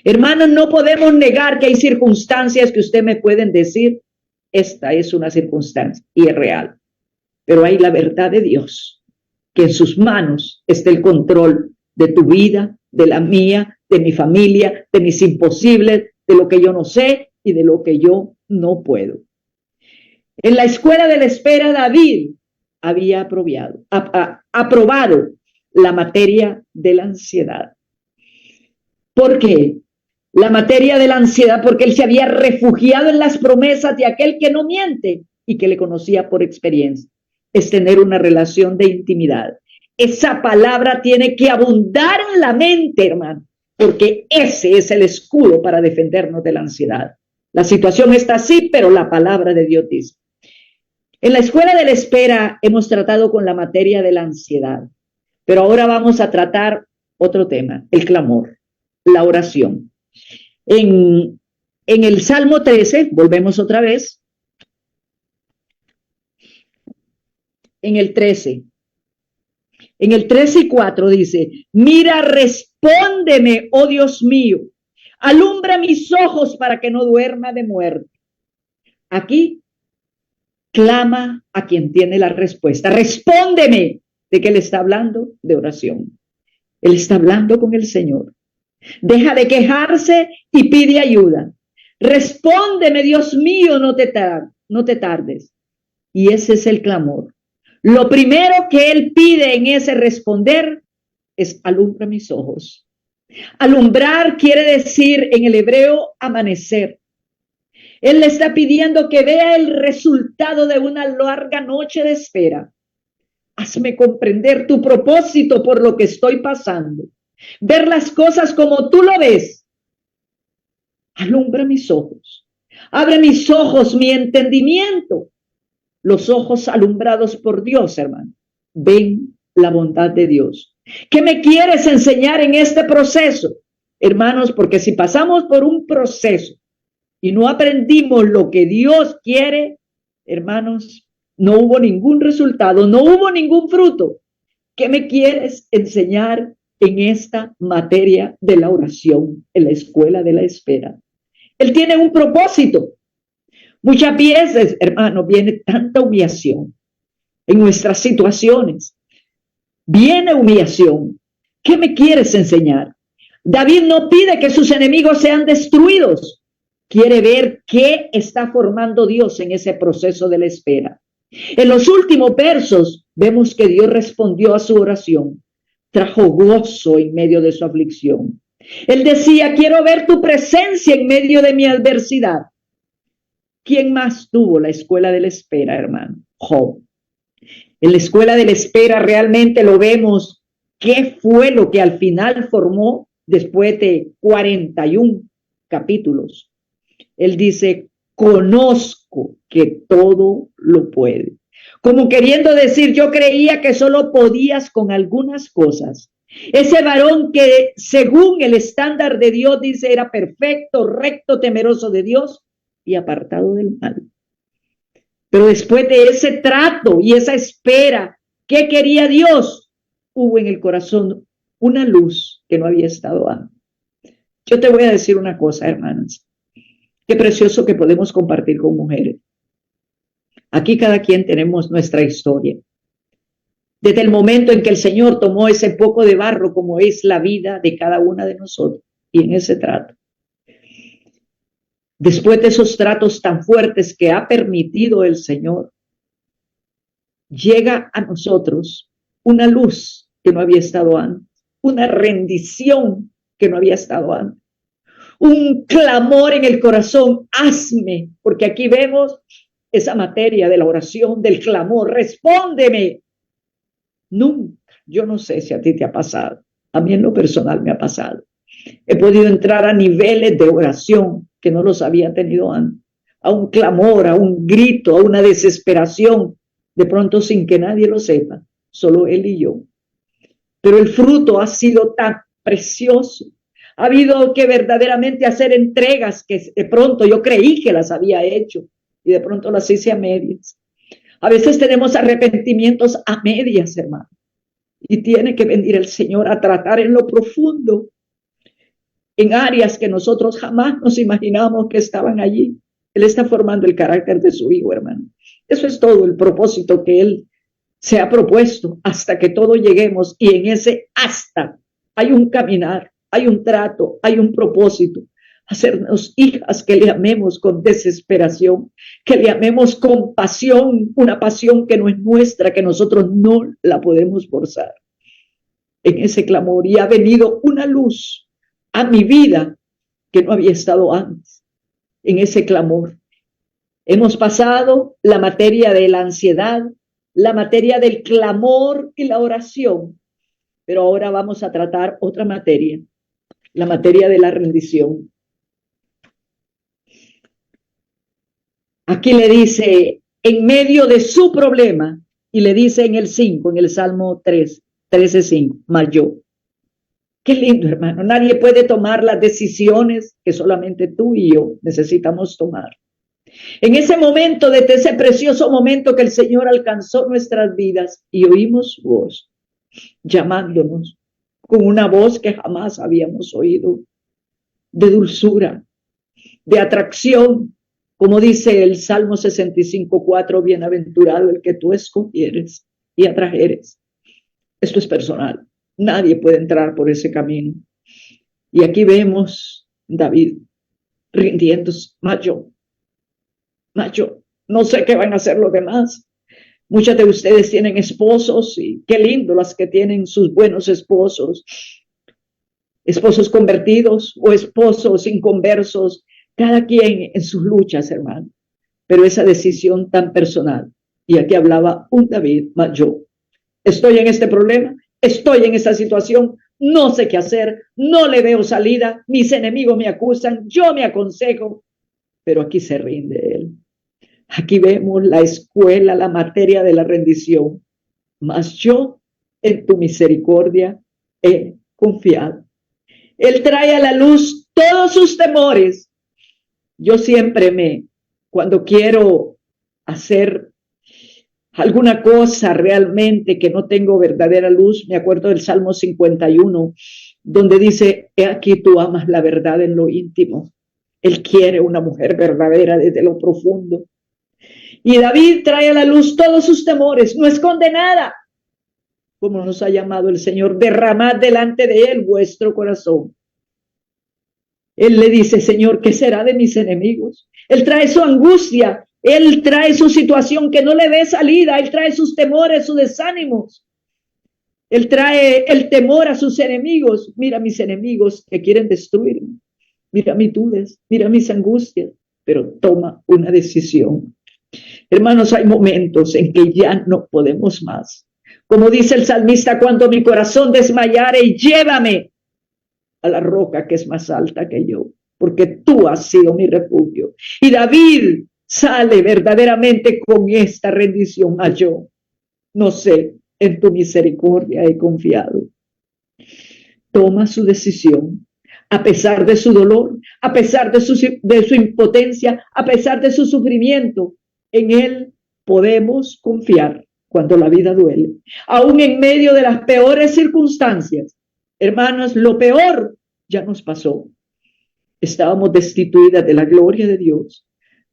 [SPEAKER 1] Hermanos, no podemos negar que hay circunstancias que usted me pueden decir, esta es una circunstancia y es real. Pero hay la verdad de Dios, que en sus manos está el control de tu vida, de la mía, de mi familia, de mis imposibles, de lo que yo no sé y de lo que yo no puedo. En la escuela de la espera, David había aprobado la materia de la ansiedad. ¿Por qué? La materia de la ansiedad, porque él se había refugiado en las promesas de aquel que no miente y que le conocía por experiencia. Es tener una relación de intimidad. Esa palabra tiene que abundar en la mente, hermano, porque ese es el escudo para defendernos de la ansiedad. La situación está así, pero la palabra de Dios dice. En la escuela de la espera hemos tratado con la materia de la ansiedad, pero ahora vamos a tratar otro tema, el clamor, la oración. En el Salmo 13, volvemos otra vez, en el 13:4 dice, mira, respóndeme, oh Dios mío, alumbra mis ojos para que no duerma de muerte. Aquí clama a quien tiene la respuesta. Respóndeme. ¿De qué le está hablando? De oración. Él está hablando con el Señor. Deja de quejarse y pide ayuda. Respóndeme, Dios mío, no te tardes. Y ese es el clamor. Lo primero que él pide en ese responder es alumbra mis ojos. Alumbrar quiere decir en el hebreo amanecer. Él le está pidiendo que vea el resultado de una larga noche de espera. Hazme comprender tu propósito por lo que estoy pasando. Ver las cosas como tú lo ves. Alumbra mis ojos. Abre mis ojos, mi entendimiento. Los ojos alumbrados por Dios, hermano. Ven la bondad de Dios. ¿Qué me quieres enseñar en este proceso? Hermanos, porque si pasamos por un proceso y no aprendimos lo que Dios quiere, hermanos, no hubo ningún resultado, no hubo ningún fruto. ¿Qué me quieres enseñar en esta materia de la oración, en la escuela de la espera? Él tiene un propósito. Muchas veces, hermanos, viene tanta humillación en nuestras situaciones. Viene humillación. ¿Qué me quieres enseñar? David no pide que sus enemigos sean destruidos. Quiere ver qué está formando Dios en ese proceso de la espera. En los últimos versos vemos que Dios respondió a su oración. Trajo gozo en medio de su aflicción. Él decía, quiero ver tu presencia en medio de mi adversidad. ¿Quién más tuvo la escuela de la espera, hermano? Job. En la escuela de la espera realmente lo vemos. ¿Qué fue lo que al final formó después de 41 capítulos? Él dice, conozco que todo lo puede. Como queriendo decir, yo creía que solo podías con algunas cosas. Ese varón que según el estándar de Dios dice era perfecto, recto, temeroso de Dios y apartado del mal. Pero después de ese trato y esa espera, ¿qué quería Dios? Hubo en el corazón una luz que no había estado antes. Yo te voy a decir una cosa, hermanas. Qué precioso que podemos compartir con mujeres. Aquí cada quien tenemos nuestra historia. Desde el momento en que el Señor tomó ese poco de barro, como es la vida de cada una de nosotros, y en ese trato. Después de esos tratos tan fuertes que ha permitido el Señor, llega a nosotros una luz que no había estado antes, una rendición que no había estado antes, un clamor en el corazón, hazme, porque aquí vemos esa materia de la oración, del clamor, respóndeme. Nunca, yo no sé si a ti te ha pasado, a mí en lo personal me ha pasado. He podido entrar a niveles de oración que no los había tenido antes, a un clamor, a un grito, a una desesperación, de pronto sin que nadie lo sepa, solo él y yo. Pero el fruto ha sido tan precioso. Ha habido que verdaderamente hacer entregas que de pronto yo creí que las había hecho y de pronto las hice a medias. A veces tenemos arrepentimientos a medias, hermano, y tiene que venir el Señor a tratar en lo profundo, en áreas que nosotros jamás nos imaginamos que estaban allí. Él está formando el carácter de su hijo, hermano. Eso es todo el propósito que Él se ha propuesto hasta que todos lleguemos, y en ese hasta hay un caminar, hay un trato, hay un propósito. Hacernos hijas que le amemos con desesperación, que le amemos con pasión, una pasión que no es nuestra, que nosotros no la podemos forzar. En ese clamor, y ha venido una luz a mi vida que no había estado antes. En ese clamor hemos pasado la materia de la ansiedad, la materia del clamor y la oración, pero ahora vamos a tratar otra materia, la materia de la rendición. Aquí le dice, en medio de su problema, y le dice en el 5, en el Salmo 13:5, mas yo. Qué lindo, hermano. Nadie puede tomar las decisiones que solamente tú y yo necesitamos tomar. En ese momento, desde ese precioso momento que el Señor alcanzó nuestras vidas y oímos su voz, llamándonos con una voz que jamás habíamos oído, de dulzura, de atracción, como dice el Salmo 65:4, bienaventurado el que tú escogieres y atrajeres. Esto es personal. Nadie puede entrar por ese camino. Y aquí vemos David. rindiéndose, más yo, no sé qué van a hacer los demás. Muchas de ustedes tienen esposos y qué lindo las que tienen sus buenos esposos, esposos convertidos o esposos inconversos, cada quien en sus luchas, hermano. Pero esa decisión tan personal, y aquí hablaba un David, más yo, estoy en este problema, estoy en esta situación, no sé qué hacer, no le veo salida, mis enemigos me acusan, yo me aconsejo, pero aquí se rinde él. Aquí vemos la escuela, la materia de la rendición. Mas yo en tu misericordia he confiado. Él trae a la luz todos sus temores. Yo siempre cuando quiero hacer alguna cosa realmente que no tengo verdadera luz, me acuerdo del Salmo 51, donde dice, he aquí tú amas la verdad en lo íntimo. Él quiere una mujer verdadera desde lo profundo. Y David trae a la luz todos sus temores, no esconde nada. Como nos ha llamado el Señor, derramad delante de él vuestro corazón. Él le dice, Señor, ¿qué será de mis enemigos? Él trae su angustia, él trae su situación que no le dé salida, él trae sus temores, sus desánimos. Él trae el temor a sus enemigos. Mira mis enemigos que quieren destruirme. Mira mis dudas, mira mis angustias, pero toma una decisión. Hermanos, hay momentos en que ya no podemos más. Como dice el salmista, cuando mi corazón desmayare, llévame a la roca que es más alta que yo, porque tú has sido mi refugio. Y David sale verdaderamente con esta rendición a yo. No sé, en tu misericordia he confiado. Toma su decisión, a pesar de su dolor, a pesar de su impotencia, a pesar de su sufrimiento. En él podemos confiar cuando la vida duele, aún en medio de las peores circunstancias. Hermanos, lo peor ya nos pasó. Estábamos destituidas de la gloria de Dios.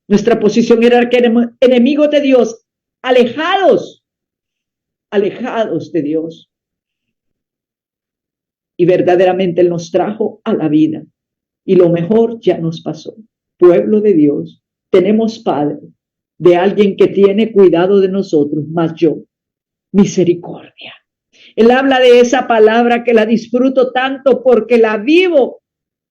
[SPEAKER 1] Nuestra posición era que éramos enemigos de Dios, alejados de Dios. Y verdaderamente Él nos trajo a la vida. Y lo mejor ya nos pasó. Pueblo de Dios, tenemos Padre, de alguien que tiene cuidado de nosotros, más yo, misericordia. Él habla de esa palabra que la disfruto tanto porque la vivo.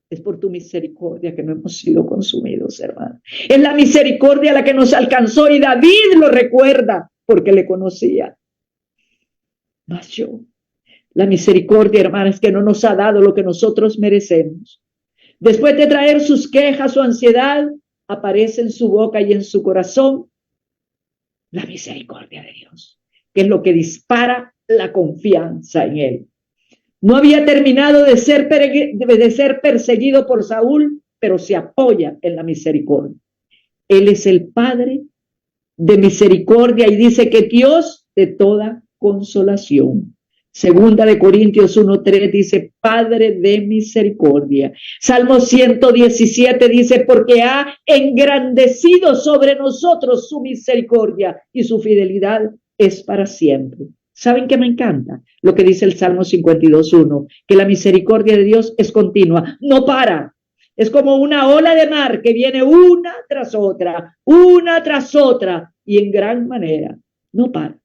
[SPEAKER 1] Es por tu misericordia que no hemos sido consumidos, hermano. Es la misericordia la que nos alcanzó y David lo recuerda porque le conocía. Mas yo, la misericordia, hermana, es que no nos ha dado lo que nosotros merecemos. Después de traer sus quejas, su ansiedad, aparece en su boca y en su corazón la misericordia de Dios, que es lo que dispara la confianza en Él. No había terminado de ser perseguido por Saúl, pero se apoya en la misericordia. Él es el Padre de misericordia y dice que Dios de toda consolación. Segunda de Corintios 1:3 dice, Padre de misericordia. Salmo 117 dice, porque ha engrandecido sobre nosotros su misericordia y su fidelidad es para siempre. ¿Saben qué me encanta? Lo que dice el Salmo 52:1, que la misericordia de Dios es continua, no para. Es como una ola de mar que viene una tras otra, y en gran manera, no para.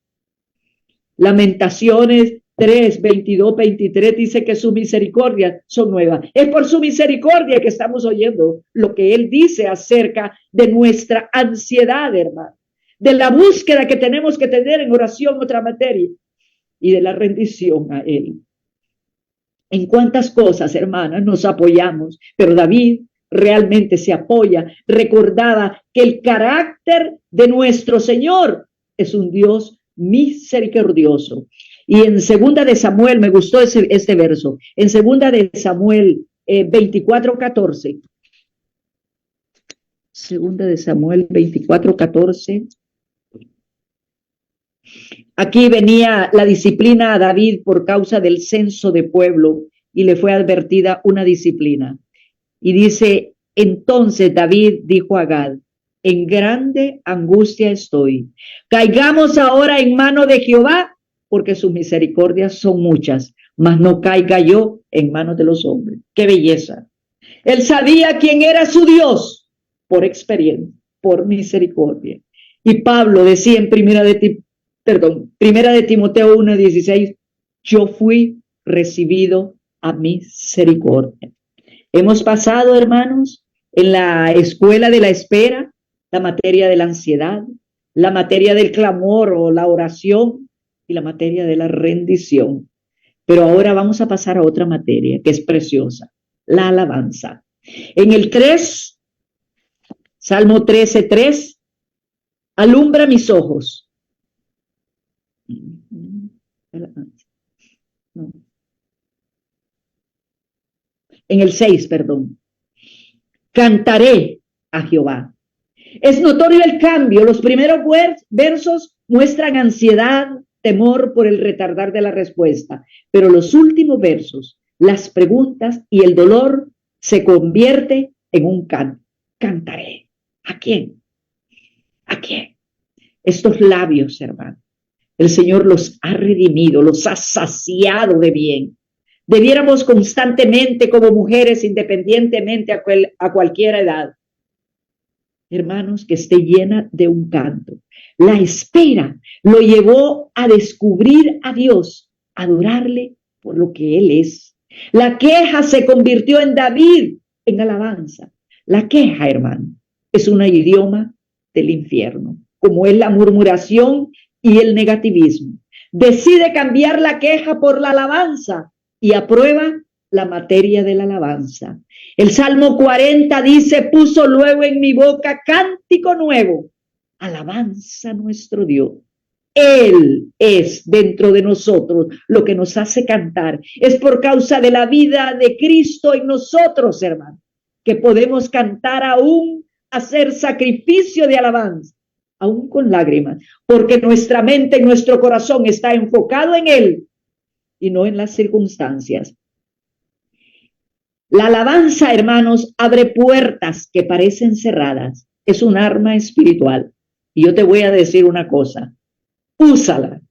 [SPEAKER 1] Lamentaciones 3:22-23 dice que sus misericordias son nuevas. Es por su misericordia que estamos oyendo lo que él dice acerca de nuestra ansiedad, hermano, de la búsqueda que tenemos que tener en oración, otra materia, y de la rendición a él. En cuántas cosas, hermanas, nos apoyamos, pero David realmente se apoya, recordaba que el carácter de nuestro Señor es un Dios misericordioso. Y en segunda de Samuel, me gustó este verso, en segunda de Samuel 24:14. Segunda de Samuel 24:14. Aquí venía la disciplina a David por causa del censo de pueblo y le fue advertida una disciplina. Y dice, entonces David dijo a Gad, en grande angustia estoy. Caigamos ahora en mano de Jehová, porque sus misericordias son muchas, mas no caiga yo en manos de los hombres. ¡Qué belleza! Él sabía quién era su Dios por experiencia, por misericordia. Y Pablo decía en primera de Timoteo 1:16, yo fui recibido a misericordia. Hemos pasado, hermanos, en la escuela de la espera, la materia de la ansiedad, la materia del clamor o la oración y la materia de la rendición. Pero ahora vamos a pasar a otra materia que es preciosa, la alabanza. En el 3, Salmo 13:3, alumbra mis ojos. En el 6, perdón. Cantaré a Jehová. Es notorio el cambio. Los primeros versos muestran ansiedad, temor por el retardar de la respuesta, pero los últimos versos, las preguntas y el dolor se convierte en un canto. Cantaré. ¿A quién? ¿A quién? Estos labios, hermano, el Señor los ha redimido, los ha saciado de bien. Debiéramos constantemente como mujeres, independientemente a cualquier edad, hermanos, que esté llena de un canto. La espera lo llevó a descubrir a Dios, a adorarle por lo que Él es. La queja se convirtió en David, en alabanza. La queja, hermano, es un idioma del infierno, como es la murmuración y el negativismo. Decide cambiar la queja por la alabanza y aprueba la materia de la alabanza. El Salmo 40 dice, puso luego en mi boca cántico nuevo, alabanza a nuestro Dios. Él es dentro de nosotros lo que nos hace cantar. Es por causa de la vida de Cristo en nosotros, hermano, que podemos cantar aún, hacer sacrificio de alabanza, aún con lágrimas, porque nuestra mente y nuestro corazón está enfocado en Él y no en las circunstancias. La alabanza, hermanos, abre puertas que parecen cerradas. Es un arma espiritual. Y yo te voy a decir una cosa, úsala.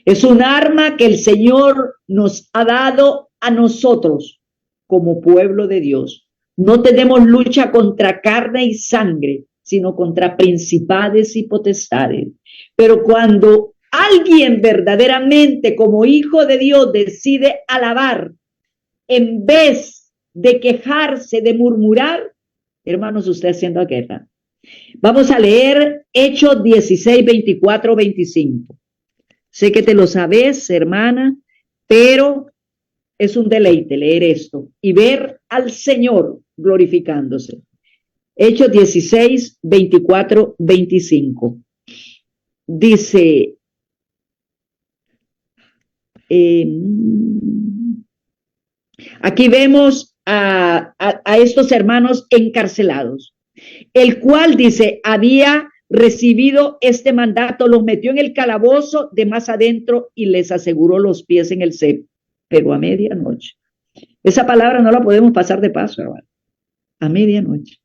[SPEAKER 1] Es un arma que el Señor nos ha dado a nosotros como pueblo de Dios. No tenemos lucha contra carne y sangre, sino contra principados y potestades. Pero cuando alguien verdaderamente como hijo de Dios decide alabar, en vez de quejarse, de murmurar, hermanos, usted haciendo guerra. Vamos a leer Hechos 16, 24, 25. Sé que te lo sabes, hermana, pero es un deleite leer esto y ver al Señor glorificándose. Hechos 16, 24, 25. Dice, aquí vemos a estos hermanos encarcelados, el cual dice, había recibido este mandato, los metió en el calabozo de más adentro y les aseguró los pies en el cepo, pero a medianoche. Esa palabra no la podemos pasar de paso, hermano. A medianoche.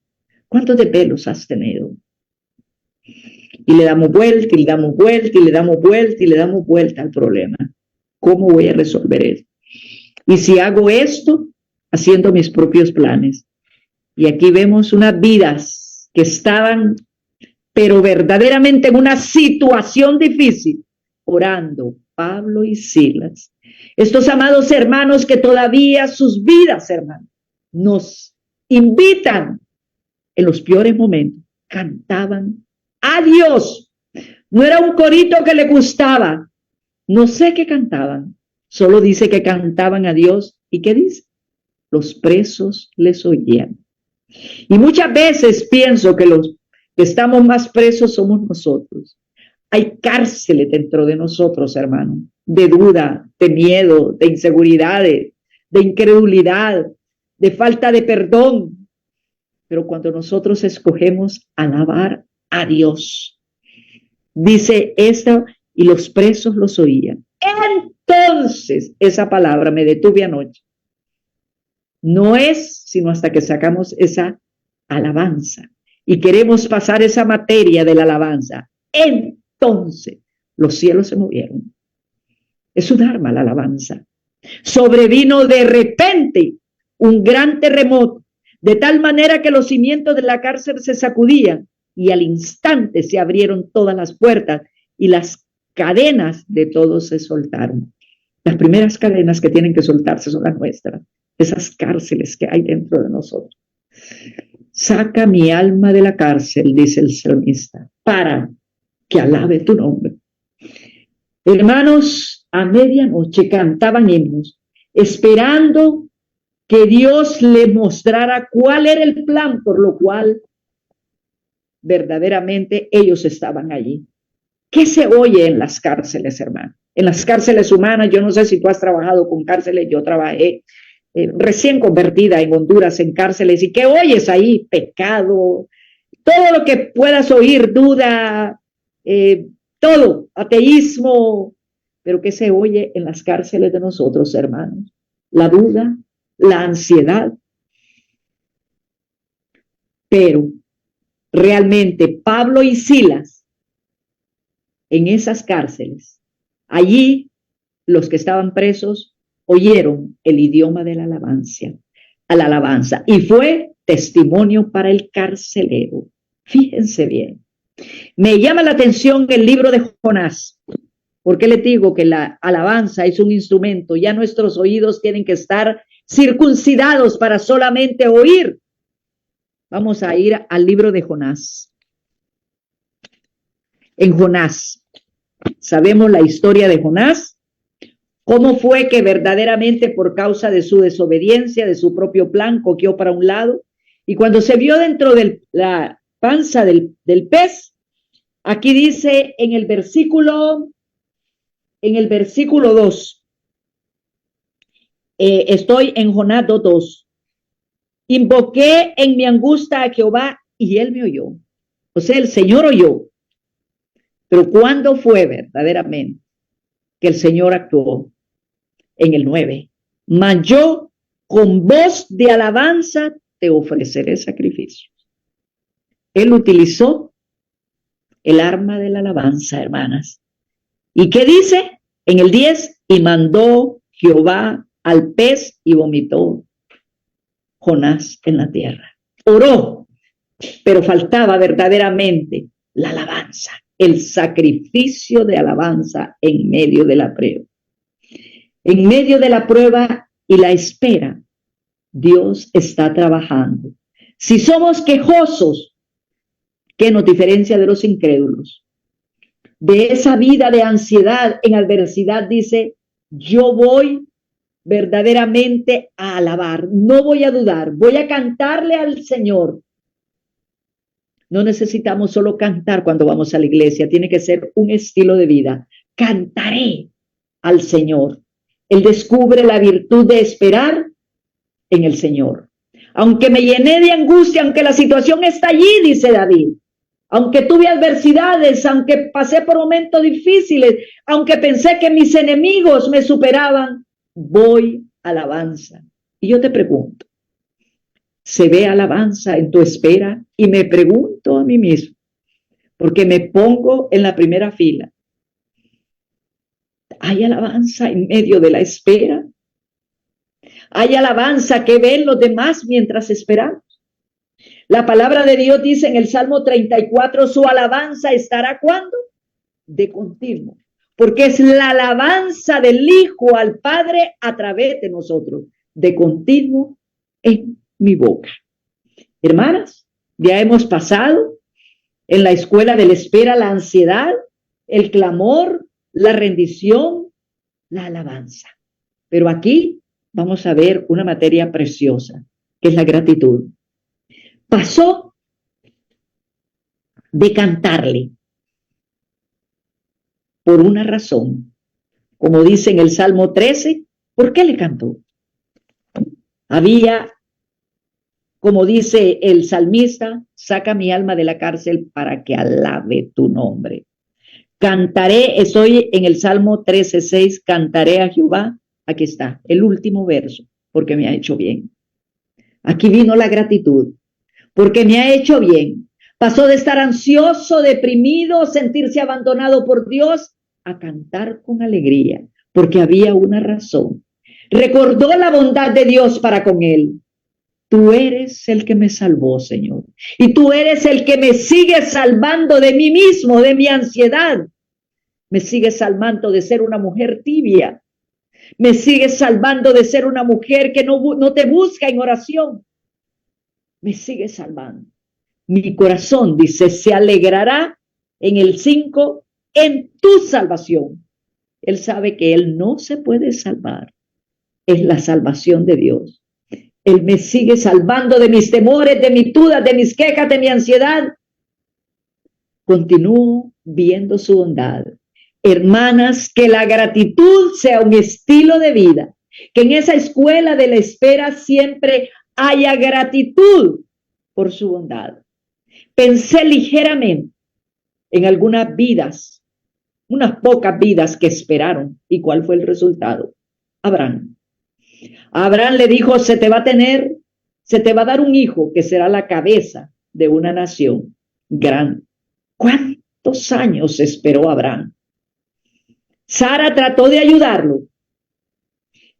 [SPEAKER 1] ¿Cuántos de pelos has tenido? Y le damos vuelta, y le damos vuelta, y le damos vuelta, y le damos vuelta al problema. ¿Cómo voy a resolver eso? Y si hago esto, haciendo mis propios planes. Y aquí vemos unas vidas que estaban, pero verdaderamente en una situación difícil, orando, Pablo y Silas. Estos amados hermanos que todavía sus vidas, hermanos, nos invitan en los peores momentos, cantaban a Dios. No era un corito que le gustaba, no sé qué cantaban, solo dice que cantaban a Dios. ¿Y qué dice? Los presos les oían. Y muchas veces pienso que los que estamos más presos somos nosotros. Hay cárceles dentro de nosotros, hermano, de duda, de miedo, de inseguridades, de incredulidad, de falta de perdón. Pero cuando nosotros escogemos alabar a Dios, dice esto, y los presos los oían. Entonces, esa palabra me detuve anoche. No es sino hasta que sacamos esa alabanza y queremos pasar esa materia de la alabanza. Entonces, los cielos se movieron. Es un arma la alabanza. Sobrevino de repente un gran terremoto. de tal manera que los cimientos de la cárcel se sacudían y al instante se abrieron todas las puertas y las cadenas de todos se soltaron. Las primeras cadenas que tienen que soltarse son las nuestras, esas cárceles que hay dentro de nosotros. Saca mi alma de la cárcel, dice el salmista, para que alabe tu nombre. Hermanos, a medianoche cantaban himnos, esperando que Dios le mostrara cuál era el plan por lo cual verdaderamente ellos estaban allí. ¿Qué se oye en las cárceles, hermano? En las cárceles humanas, yo no sé si tú has trabajado con cárceles, yo trabajé recién convertida en Honduras en cárceles, ¿y qué oyes ahí? Pecado, todo lo que puedas oír, duda, todo, ateísmo, pero ¿qué se oye en las cárceles de nosotros, hermanos? La duda, la ansiedad, pero realmente Pablo y Silas en esas cárceles, allí los que estaban presos oyeron el idioma de la alabanza y fue testimonio para el carcelero. Fíjense bien. Me llama la atención el libro de Jonás. ¿Por qué les digo que la alabanza es un instrumento? Ya nuestros oídos tienen que estar circuncidados para solamente oír. Vamos a ir al libro de Jonás. En Jonás, sabemos la historia de Jonás, cómo fue que verdaderamente por causa de su desobediencia, de su propio plan, coqueó para un lado, y cuando se vio dentro de la panza del pez, aquí dice en el versículo 2, estoy en Jonás 2:2, invoqué en mi angustia a Jehová y él me oyó. O sea, el Señor oyó. Pero ¿cuándo fue verdaderamente que el Señor actuó? En el 9. Mas yo con voz de alabanza te ofreceré sacrificio. Él utilizó el arma de la alabanza, hermanas. ¿Y qué dice? En el 10, y mandó Jehová al pez y vomitó Jonás en la tierra. Oró, pero faltaba verdaderamente la alabanza, el sacrificio de alabanza en medio de la prueba. En medio de la prueba y la espera, Dios está trabajando. Si somos quejosos, ¿qué nos diferencia de los incrédulos? De esa vida de ansiedad en adversidad, dice, yo voy verdaderamente a alabar, no voy a dudar, voy a cantarle al Señor. No necesitamos solo cantar cuando vamos a la iglesia, tiene que ser un estilo de vida. Cantaré al Señor. Él descubre la virtud de esperar en el Señor. Aunque me llené de angustia, aunque la situación está allí, dice David, aunque tuve adversidades, aunque pasé por momentos difíciles, aunque pensé que mis enemigos me superaban, voy a alabanza. Y yo te pregunto, ¿se ve alabanza en tu espera? Y me pregunto a mí mismo, porque me pongo en la primera fila. ¿Hay alabanza en medio de la espera? ¿Hay alabanza que ven los demás mientras esperamos? La palabra de Dios dice en el Salmo 34, su alabanza estará ¿cuándo? De continuo, porque es la alabanza del Hijo al Padre a través de nosotros, de continuo en mi boca. Hermanas, ya hemos pasado en la escuela de la espera la ansiedad, el clamor, la rendición, la alabanza. Pero aquí vamos a ver una materia preciosa, que es la gratitud. Pasó de cantarle por una razón. Como dice en el Salmo 13, ¿por qué le cantó? Había, como dice el salmista, saca mi alma de la cárcel para que alabe tu nombre. Cantaré, estoy en el Salmo 13:6, cantaré a Jehová. Aquí está, el último verso, porque me ha hecho bien. Aquí vino la gratitud, porque me ha hecho bien. Pasó de estar ansioso, deprimido, sentirse abandonado por Dios, a cantar con alegría, porque había una razón. Recordó la bondad de Dios para con él. Tú eres el que me salvó, Señor. Y tú eres el que me sigue salvando de mí mismo, de mi ansiedad. Me sigue salvando de ser una mujer tibia. Me sigue salvando de ser una mujer que no te busca en oración. Me sigue salvando. Mi corazón, dice, se alegrará en el 5 en tu salvación. Él sabe que él no se puede salvar. Es la salvación de Dios. Él me sigue salvando de mis temores, de mis dudas, de mis quejas, de mi ansiedad. Continúo viendo su bondad. Hermanas, que la gratitud sea un estilo de vida. Que en esa escuela de la espera siempre haya gratitud por su bondad. Pensé ligeramente en algunas vidas, unas pocas vidas que esperaron. ¿Y cuál fue el resultado? Abraham. Abraham le dijo, se te va a dar un hijo que será la cabeza de una nación grande. ¿Cuántos años esperó Abraham? Sara trató de ayudarlo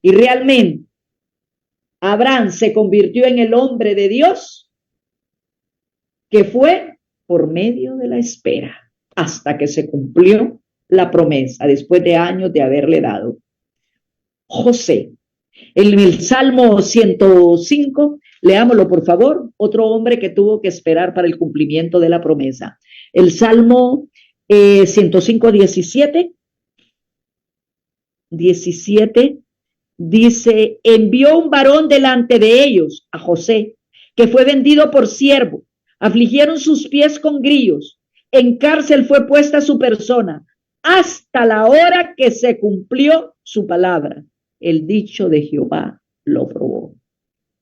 [SPEAKER 1] y realmente Abraham se convirtió en el hombre de Dios que fue por medio de la espera hasta que se cumplió la promesa después de años de haberle dado. José, en el Salmo 105, leámoslo por favor, otro hombre que tuvo que esperar para el cumplimiento de la promesa. El Salmo 105, 17 dice, envió un varón delante de ellos, a José, que fue vendido por siervo, afligieron sus pies con grillos, en cárcel fue puesta su persona, hasta la hora que se cumplió su palabra. El dicho de Jehová lo probó.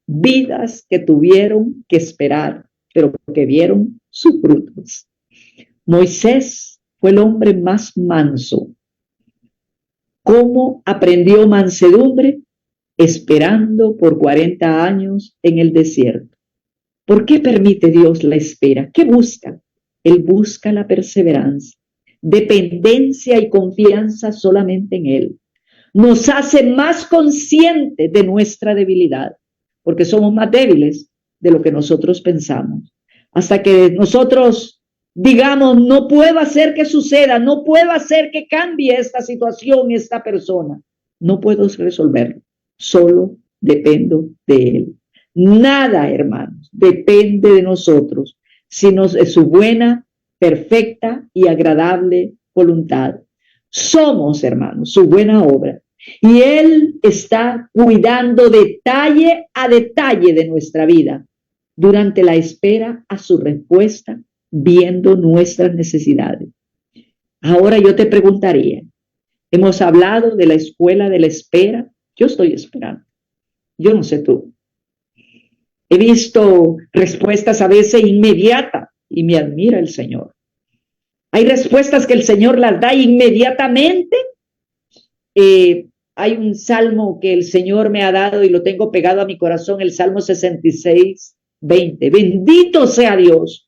[SPEAKER 1] Vidas que tuvieron que esperar, pero que vieron sus frutos. Moisés fue el hombre más manso. ¿Cómo aprendió mansedumbre? Esperando por 40 años en el desierto. ¿Por qué permite Dios la espera? ¿Qué busca? Él busca la perseverancia, dependencia y confianza solamente en Él. Nos hace más conscientes de nuestra debilidad, porque somos más débiles de lo que nosotros pensamos. Hasta que nosotros digamos, no puedo hacer que suceda, no puedo hacer que cambie esta situación, esta persona. No puedo resolverlo, solo dependo de Él. Nada, hermanos, depende de nosotros, sino de su buena, perfecta y agradable voluntad. Somos, hermanos, su buena obra. Y Él está cuidando detalle a detalle de nuestra vida durante la espera a su respuesta, viendo nuestras necesidades. Ahora yo te preguntaría, hemos hablado de la escuela de la espera. Yo estoy esperando. Yo no sé tú. He visto respuestas a veces inmediatas y me admira el Señor. Hay respuestas que el Señor las da inmediatamente. Hay un salmo que el Señor me ha dado y lo tengo pegado a mi corazón, el Salmo 66, 20. Bendito sea Dios.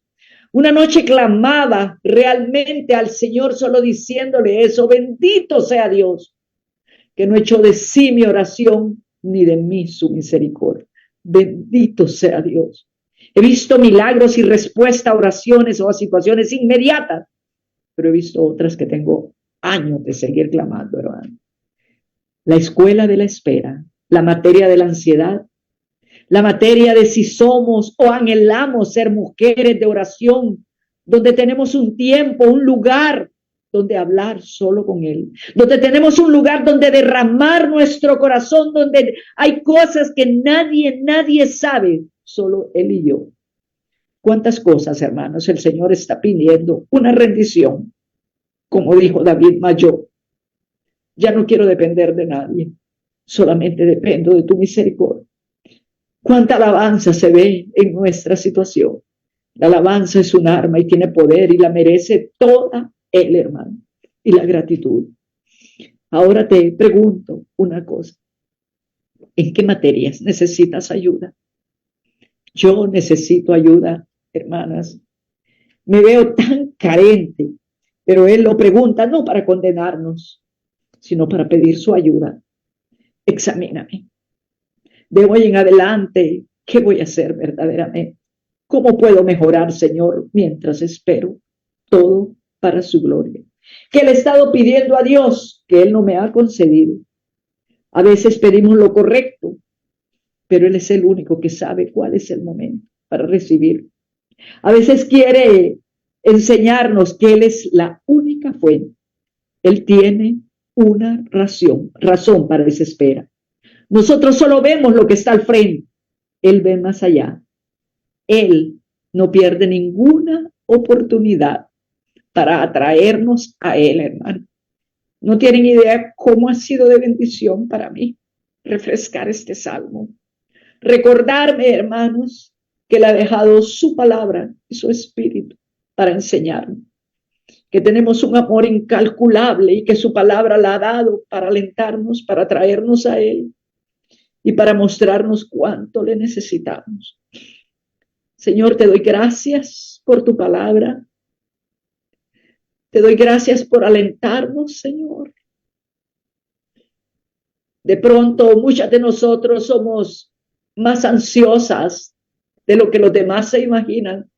[SPEAKER 1] Una noche clamaba realmente al Señor solo diciéndole eso, bendito sea Dios, que no echó de sí mi oración ni de mí su misericordia. Bendito sea Dios. He visto milagros y respuesta a oraciones o a situaciones inmediatas, pero he visto otras que tengo años de seguir clamando, hermano. La escuela de la espera, la materia de la ansiedad, la materia de si somos o anhelamos ser mujeres de oración, donde tenemos un tiempo, un lugar donde hablar solo con Él, donde tenemos un lugar donde derramar nuestro corazón, donde hay cosas que nadie sabe, solo Él y yo. ¿Cuántas cosas, hermanos, el Señor está pidiendo? Una rendición, como dijo David Mayor. Ya no quiero depender de nadie, solamente dependo de tu misericordia. ¿Cuánta alabanza se ve en nuestra situación? La alabanza es un arma y tiene poder y la merece toda Él, hermano, y la gratitud. Ahora te pregunto una cosa. ¿En qué materias necesitas ayuda? Yo necesito ayuda, hermanas. Me veo tan carente, pero Él lo pregunta no para condenarnos, sino para pedir su ayuda. Examíname. De hoy en adelante, ¿Qué voy a hacer verdaderamente? ¿Cómo puedo mejorar, Señor, mientras espero? Todo para su gloria. Que le he estado pidiendo a Dios que Él no me ha concedido. A veces pedimos lo correcto, pero Él es el único que sabe cuál es el momento para recibir. A veces quiere enseñarnos que Él es la única fuente. Él tiene una razón para esa espera. Nosotros solo vemos lo que está al frente. Él ve más allá. Él no pierde ninguna oportunidad para atraernos a Él, hermano. No tienen idea cómo ha sido de bendición para mí refrescar este salmo. Recordarme, hermanos, que Él ha dejado su palabra y su espíritu para enseñarnos. Que tenemos un amor incalculable y que su palabra la ha dado para alentarnos, para traernos a Él y para mostrarnos cuánto le necesitamos. Señor, te doy gracias por tu palabra. Te doy gracias por alentarnos, Señor. De pronto, muchas de nosotros somos más ansiosas de lo que los demás se imaginan.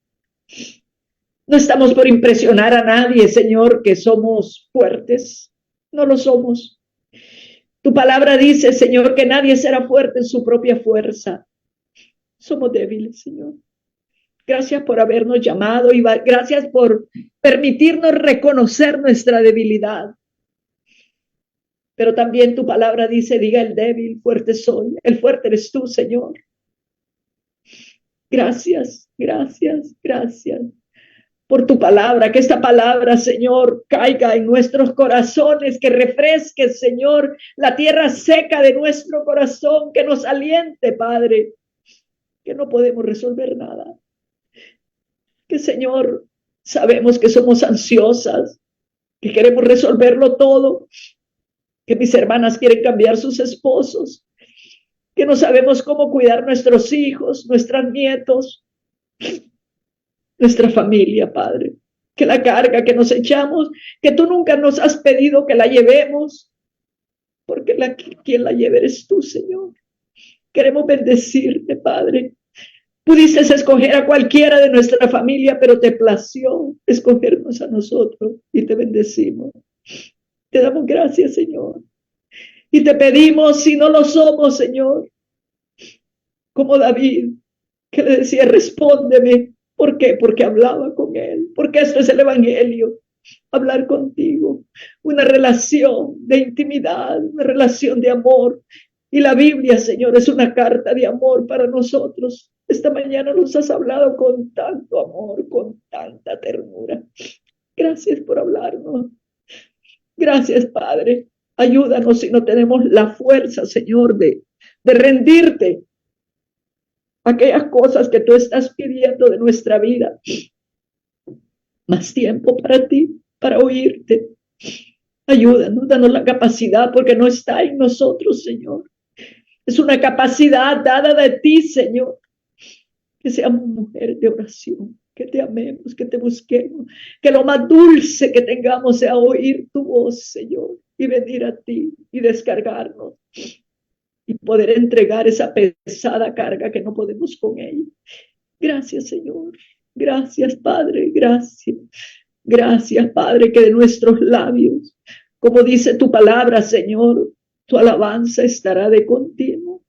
[SPEAKER 1] No estamos por impresionar a nadie, Señor, que somos fuertes. No lo somos. Tu palabra dice, Señor, que nadie será fuerte en su propia fuerza. Somos débiles, Señor. Gracias por habernos llamado y gracias por permitirnos reconocer nuestra debilidad. Pero también tu palabra dice, diga el débil, fuerte soy. El fuerte eres tú, Señor. Gracias, gracias, gracias por tu palabra. Que esta palabra, Señor, caiga en nuestros corazones, que refresque, Señor, la tierra seca de nuestro corazón, que nos aliente, Padre, que no podemos resolver nada. Que, Señor, sabemos que somos ansiosas, que queremos resolverlo todo, que mis hermanas quieren cambiar sus esposos, que no sabemos cómo cuidar nuestros hijos, nuestros nietos, nuestra familia, Padre. Que la carga que nos echamos, que tú nunca nos has pedido que la llevemos, porque quien la lleve eres tú, Señor. Queremos bendecirte, Padre. Pudiste escoger a cualquiera de nuestra familia, pero te plació escogernos a nosotros y te bendecimos. Te damos gracias, Señor. Y te pedimos, si no lo somos, Señor, como David, que le decía, respóndeme. ¿Por qué? Porque hablaba con él. Porque esto es el evangelio. Hablar contigo. Una relación de intimidad, una relación de amor. Y la Biblia, Señor, es una carta de amor para nosotros. Esta mañana nos has hablado con tanto amor, con tanta ternura. Gracias por hablarnos. Gracias, Padre. Ayúdanos si no tenemos la fuerza, Señor, de rendirte aquellas cosas que tú estás pidiendo de nuestra vida. Más tiempo para ti, para oírte. Ayúdanos, danos la capacidad, porque no está en nosotros, Señor. Es una capacidad dada de ti, Señor. Que seamos mujeres de oración, que te amemos, que te busquemos, que lo más dulce que tengamos sea oír tu voz, Señor, y venir a ti y descargarnos y poder entregar esa pesada carga que no podemos con ella. Gracias, Señor. Gracias, Padre. Gracias. Gracias, Padre, que de nuestros labios, como dice tu palabra, Señor, tu alabanza estará de continuo.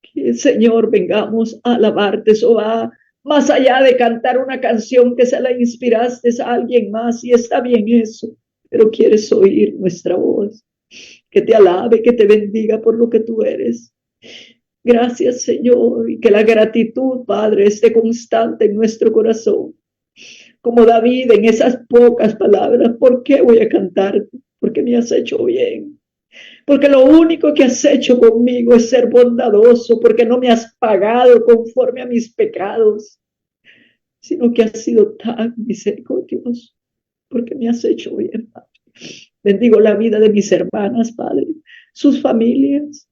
[SPEAKER 1] Que, Señor, vengamos a alabarte, eso va más allá de cantar una canción que se la inspiraste a alguien más, y está bien eso, pero quieres oír nuestra voz, que te alabe, que te bendiga por lo que tú eres. Gracias, Señor, y que la gratitud, Padre, esté constante en nuestro corazón. Como David en esas pocas palabras, ¿por qué voy a cantar? Porque me has hecho bien. Porque lo único que has hecho conmigo es ser bondadoso, porque no me has pagado conforme a mis pecados, sino que has sido tan misericordioso, porque me has hecho bien, Padre. Bendigo la vida de mis hermanas, Padre, sus familias,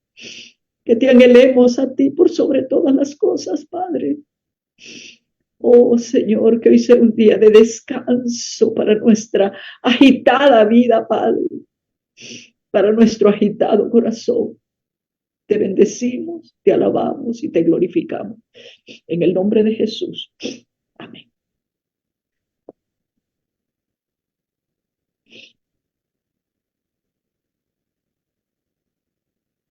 [SPEAKER 1] que te anhelemos a ti por sobre todas las cosas, Padre. Oh, Señor, que hoy sea un día de descanso para nuestra agitada vida, Padre, para nuestro agitado corazón. Te bendecimos, te alabamos y te glorificamos. En el nombre de Jesús.